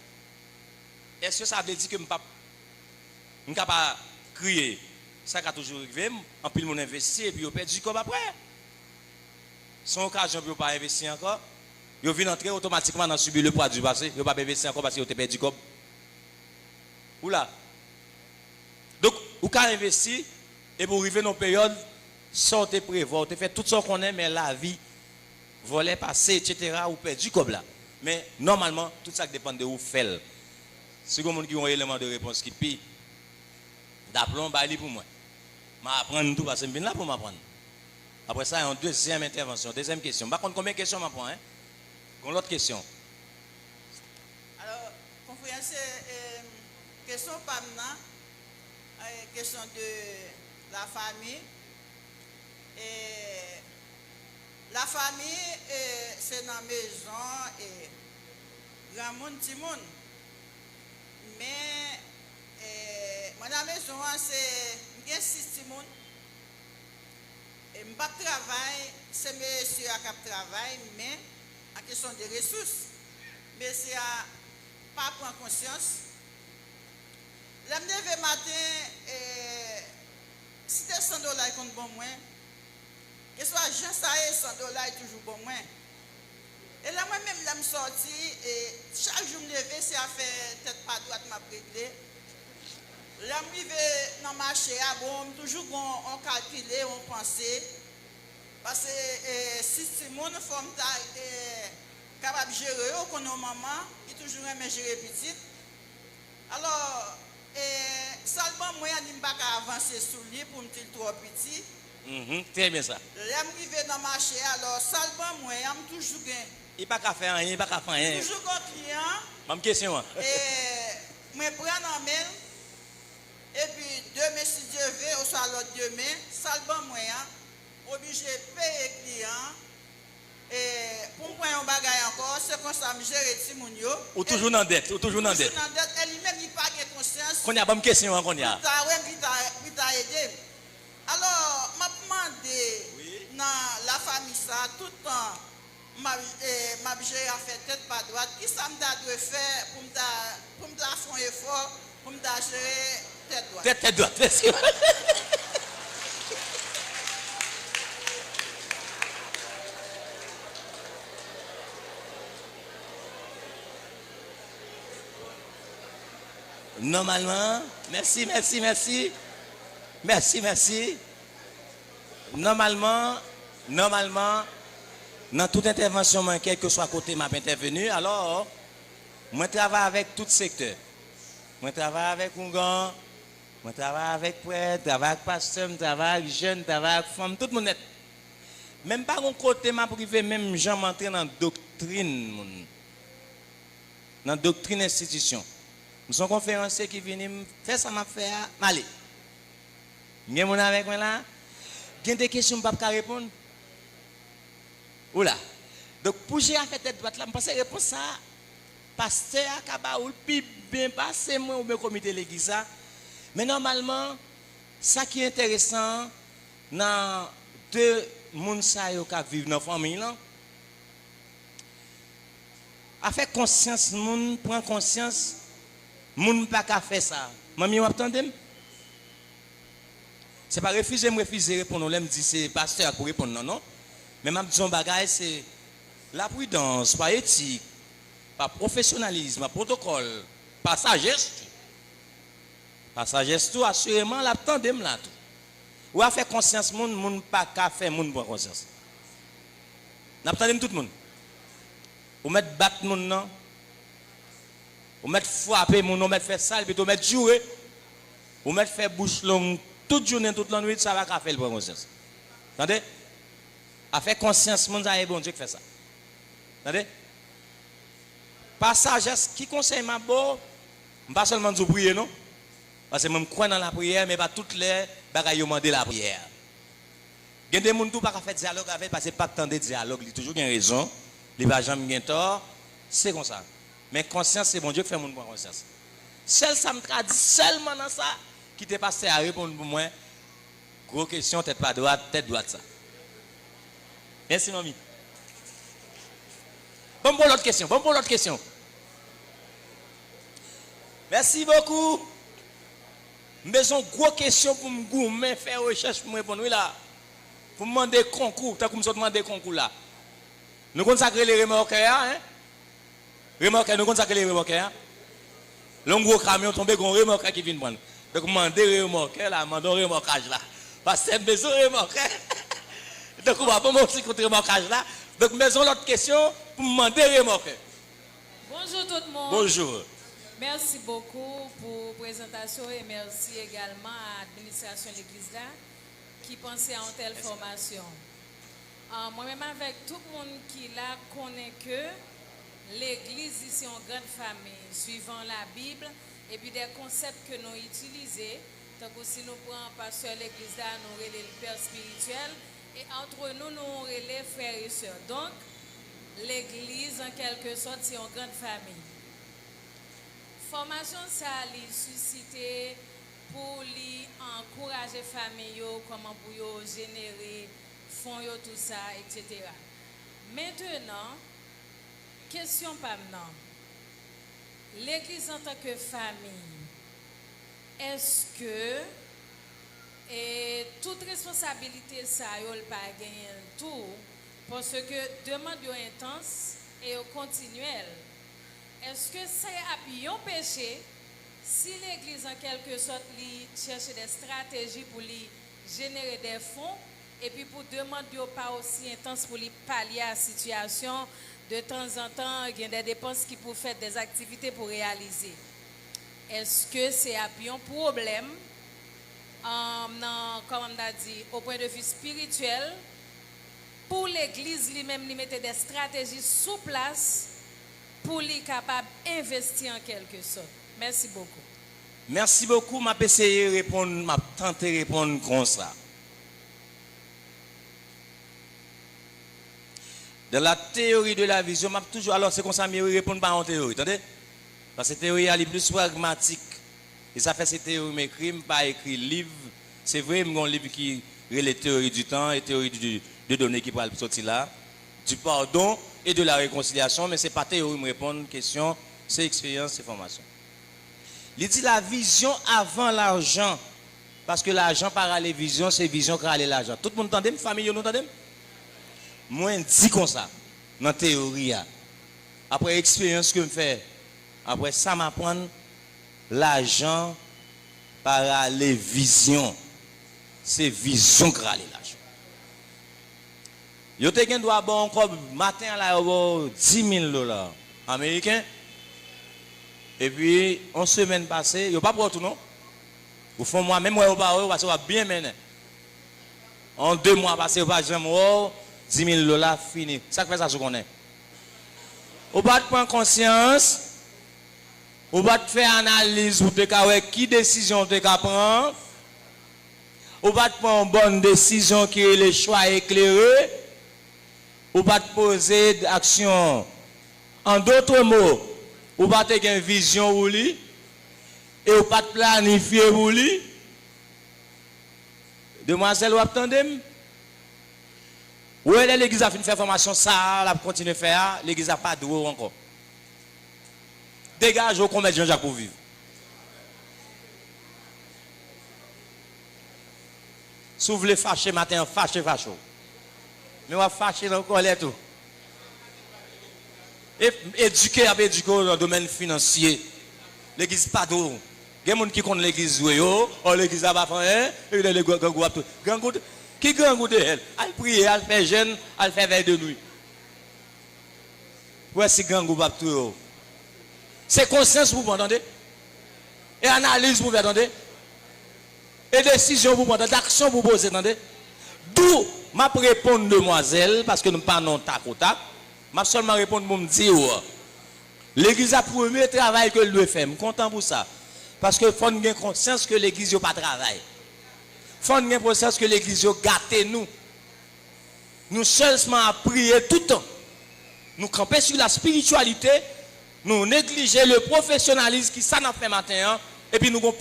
Est-ce que ça veut dire que je ne peux pas crier? Ça a toujours arrivé, en pile mon investi et puis on perd du corps après. Sans occasion pour ne pas investir encore, ils viennent entrer automatiquement dans subir le poids du passé, ils ne peuvent pas investir encore parce qu'ils ont perdu du corps. Oula. Donc, vous pouvez investir et pour arriver dans une période, sortez prévoir, vous faites tout ce qu'on aime, mais la vie, voler, passer, etc., ou perdre du corps là. Mais normalement, tout ça dépend de où vous faites. Si vous avez un élément de réponse qui pire, d'aplomb, bah, pour moi. Je vais apprendre tout parce que je suis là pour m'apprendre. Après ça, il y a une deuxième intervention, deuxième question. Par contre, combien de questions m'apprend, hein? L'autre question. Alors, conférence, question pas maintenant, question de la famille. Et la famille, c'est dans la maison et grand monde, petit monde. Mais moi, dans la maison, c'est 6 petits monde. Et je ne travaille, c'est monsieur qui travaille, mais en question de ressources. Mais c'est à pas prendre conscience. Le matin, si tu as $100 contre bon moins, que ce soit Jean Saé, $100 est toujours bon moins. Et là, moi-même, je me sorti et chaque jour, je me levais, c'est à faire tête pas droite, m'a réglé. Là, je vais dans le marché, bon, toujours on calculait, on pensait. Parce que si tout le monde est capable de gérer, qu'on a maman, qui toujours aime gérer petit. Alors, ça, moi, je ne peux pas avancer sur lui pour me dire trop petit. Très bien ça. Là, je vais dans le marché, alors, ça, moi, je toujours gagné. Il n'y a pas qu'à faire rien, il n'y a pas qu'à faire rien. Toujours un client. Même question. Et je prends en main. Et puis, demain, si Dieu veut, ou soit l'autre demain, ça, moi, obligé de payer le client. Et pour prendre un bagage encore, c'est comme ça, je gère les gens. Ou toujours dans dette, ou toujours dans dette. Toujours dans dette, et lui-même, il n'a pas de conscience. Qu'on y a pas de question, qu'on y a. Il t'a aidé. Alors, je me demande dans la famille, ça, tout le temps, je gère à faire tête pas droite. Qui ça me doit faire pour me faire un effort, pour me gérer tête droite? Tête droite, merci. Normalement, merci. Normalement, dans toute intervention, quel que soit côté m'a intervenu, alors, moi travaille avec tout secteur. Moi travaille avec Ougan, moi travaille avec prêtre, travaille avec pasteur, travaille avec jeune, travaille avec femme, tout le monde. Même pas mon côté m'a privé, même gens m'entrer dans la doctrine, dans la doctrine institution. Nous sommes conférenciers qui viennent faire ça, m'a fait, allez. Il y a mon avec moi là. Il y a des questions que je ne peux pas répondre. Oula. Donc, pour gérer la tête droite là, je pense que réponse ça, pasteur, Kabaoul, puis bien passé, moi, ou bien comité de l'église. Mais normalement, ça qui est intéressant, dans deux personnes qui vivent dans la famille, là, à faire conscience, prendre conscience, moun pas qu'à faire ça. Maman, vous attendez? C'est pas refuser répondre. Je me dis c'est pasteur pour répondre non. Mais ma disons bagage c'est la prudence, pas éthique, pas professionnalisme, pas protocole, pas sagesse. Pas sagesse tout assurément l'attendez là tout. Ou à faire conscience moun pas qu'à faire moun prendre conscience. N'attendez tout le monde. Ou mettre battre moun non. Ou mettre frapper moun, ou mettre faire sale, puis ou mettre jouer. Ou mettre faire bouche longue toute journée, toute la nuit, ça va faire le prendre conscience. Entendez? À faire conscience, moun ça est bon Dieu qui fait ça. Entendez? Pas sagesse, qui conseille ma beau, pas seulement de prier, non? Parce que je crois dans la prière, mais pas toutes les bagailles demander la prière. Il y a des gens qui ne peuvent pas faire dialogue avec parce que pas tant de dialogue, il y a toujours une raison, il n'y a jamais tort, c'est comme ça. Mais conscience, c'est bon Dieu qui fait mon prendre conscience. Seul ça me traduit seulement dans ça, qui t'est passé à répondre pour moi. Gros question, tête pas droite, tête droite ça. Merci, mamie. Bon pour l'autre question. Merci beaucoup. Besoin gros question pour me goumer, faire recherche pour me répondre. Oui là. Pour me demander concours, tant que nous demander concours là. Nous consacrer les remorqueurs, hein? Remorqueurs, nous consacrer les remorqueurs. Le gros camion tombé, un remorqueur qui vient prendre. Donc, demander remorqueur là, demander remorquage là. Parce que c'est besoin de remorqueur. Donc, on va pas montrer contre remorquage là. Donc, besoin l'autre question pour me demander remorqueur. Bonjour tout le monde. Bonjour. Merci beaucoup pour la présentation et merci également à l'administration de l'église là qui pensait à une telle formation. Moi-même avec tout le monde qui là connaît que l'église ici est une grande famille suivant la Bible et puis des concepts que nous utilisons. Donc si nous prenons pasteur l'église là, nous relèvons le père spirituel et entre nous, nous relèvons frères et sœurs. Donc l'église en quelque sorte c'est une grande famille. Formation ça a suscité pour encourager les familles, comment pour générer fonds, tout ça, etc. Maintenant, question pas maintenant. L'église en tant que famille, est-ce que Et toute responsabilité, ça, yo le pas gagner tout. Parce que demande yo intense et yo continuel. Est-ce que c'est un péché si l'Église, en quelque sorte, cherche des stratégies pour générer des fonds et puis pour demander pas aussi intense pour pallier à la situation, de temps en temps, il y a des dépenses qui pour faire des activités pour réaliser. Est-ce que c'est un problème, comme on a dit, au point de vue spirituel, pour l'Église lui-même, lui mettre des stratégies sous place pour lui capable d'investir en quelque sorte. Merci beaucoup. Merci beaucoup. Je vais essayer de répondre, je vais tenter de répondre comme ça. Dans la théorie de la vision, toujours, alors c'est comme ça, mais je réponds pas en théorie. Attendez? Parce que la théorie elle est plus pragmatique. Et ça fait cette théorie, mais écrit, pas écrit livre. C'est vrai, mon livre qui est la théorie du temps et théorie de données qui parle sortir là, du pardon et de la réconciliation, mais ce n'est pas théorie, me répondre question, c'est expérience, c'est formation. Il dit la vision avant l'argent. Parce que l'argent par les visions, c'est vision qui a l'argent. Tout le monde entend, famille, nous entendez? Moi, je dis comme ça, dans la théorie. Après l'expérience que je fais, après ça, m'apprend l'argent par les visions. C'est vision qui a l'argent. Yo te gen doit bon encore matin là $10,000 américains. Et puis en semaine passée, yo pas pour tout non. Au fond moi même moi pas parce que bien mené. En 2 mois passé pas jamais $10,000 fini. Ça fait ça je connais. Ou pas prendre conscience, ou pas faire analyse ou te ka qui décision te ka prendre. Ou pas prendre une bonne décision qui est le choix éclairé. Ou pas poser d'action. En d'autres mots, ou pas avoir une vision pour lui et ou pas planifier pour lui. Demoiselle, vous attendez? Où est l'église a fait une formation, ça, elle a continué à faire, l'église n'a pas de droit encore. Dégage au commerce Jean-Jacques pour vivre. Si vous voulez fâcher matin, fâchez. Mais on va fâcher dans le colère tout. Éduquer dans le domaine financier. L'église pas d'eau. Il y a des gens qui connaissent l'église, l'église n'a pas fait, et les gangou tout. Gangou, qui gangou de elle? Elle prie, elle fait jeûne, elle fait veille de nuit. Ouais, si gangou pas tout. C'est conscience pour vous entendez? Et analyse pour vous entendez? Et décision pour vous entendez? D'action pour vous poser entendez? D'où ma répondre demoiselle parce que nous parlons tac au tac. Je seulement répondre pour me dire l'église a premier travail que elle doit faire. Je suis content pour ça. Parce que faut avoir conscience que l'église n'a pas de travail. Il faut avoir conscience que l'église a gâté nous. Nous seulement à prier tout le temps. Nous camper sur la spiritualité. Nous négliger le professionnalisme qui ça n'a fait matin. Et puis nous avons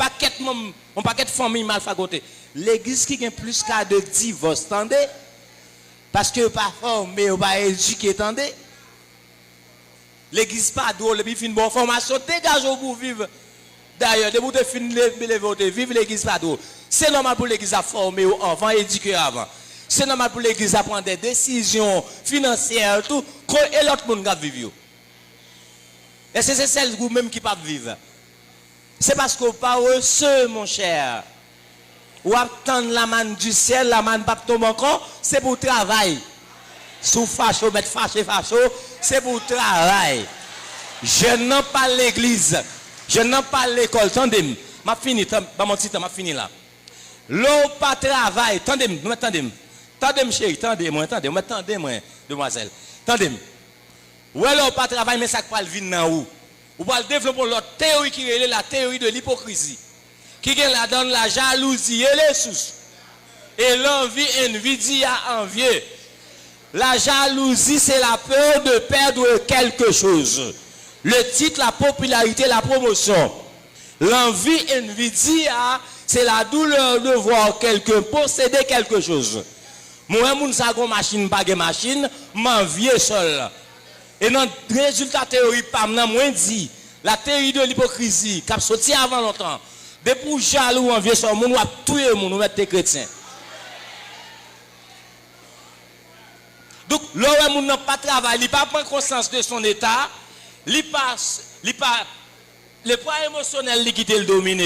un paquet de familles mal fagoté. L'église qui a plus qu'à de divorce, attendez? Parce que pas formé ou pas éduqué, attendez? L'église pas drôle, et puis une bonne formation, dégagez pour vivre. D'ailleurs, de vous finir vivre l'église pas drôle. C'est normal pour l'église à former avant, éduquer avant. C'est normal pour l'église à prendre des décisions financières, tout, et l'autre monde qui vivre. Et c'est celle vous-même qui ne peut pas vivre. C'est parce que pas reçu, mon cher. Ou attendre la manne du ciel, la manne pas tomber encore, c'est pour travail. Sous facho, mettre facho, c'est pour travail. Je n'en pas l'église, je n'en pas l'école. Tendez-moi, m'a fini, m'a fini là. L'eau pas travail, tendez-moi, tendez-moi chérie, tendez-moi, demoiselle, tendez-moi. Ou alors pas travail, mais ça va le venir dans où? Ou va développer l'autre théorie qui est la théorie de l'hypocrisie. Qui est là dans la jalousie et les sous. Et l'envie, envie, envieux. La jalousie, c'est la peur de perdre quelque chose. Le titre, la popularité, la promotion. L'envie, envie, c'est la douleur de voir quelqu'un posséder quelque chose. Moi, je suis une machine, pas de machine, m'envier seul. Et dans le résultat théorique, moi, dit, la théorie de l'hypocrisie, qui a sorti avant longtemps, De pour jaloux envier son monde, ou à tuer monde, ou mettre chrétien. Donc, l'homme moun n'a pas travail, il pas prendre conscience de son état, le poids émotionnel qui te le domine,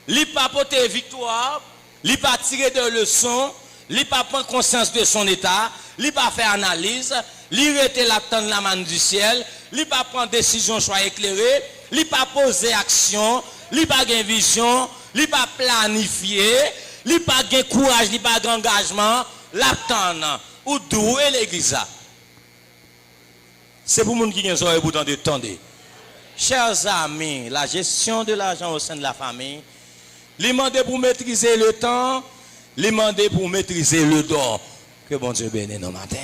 il pas porter victoire, il pas tirer de leçons, il pas prendre conscience de son état, il pas faire analyse, il rete l'attendre la main du ciel, il pas prendre décision choix éclairé, il pas poser action, il pas gain vision, il pas planifier, il pas gain courage, il pas d'engagement, l'attendre ou douer l'église. C'est pour les gens qui ont besoin de tendre. Chers amis, la gestion de l'argent au sein de la famille, les demander pour maîtriser le temps, les demander pour maîtriser le don. Que bon Dieu bénisse nos matins.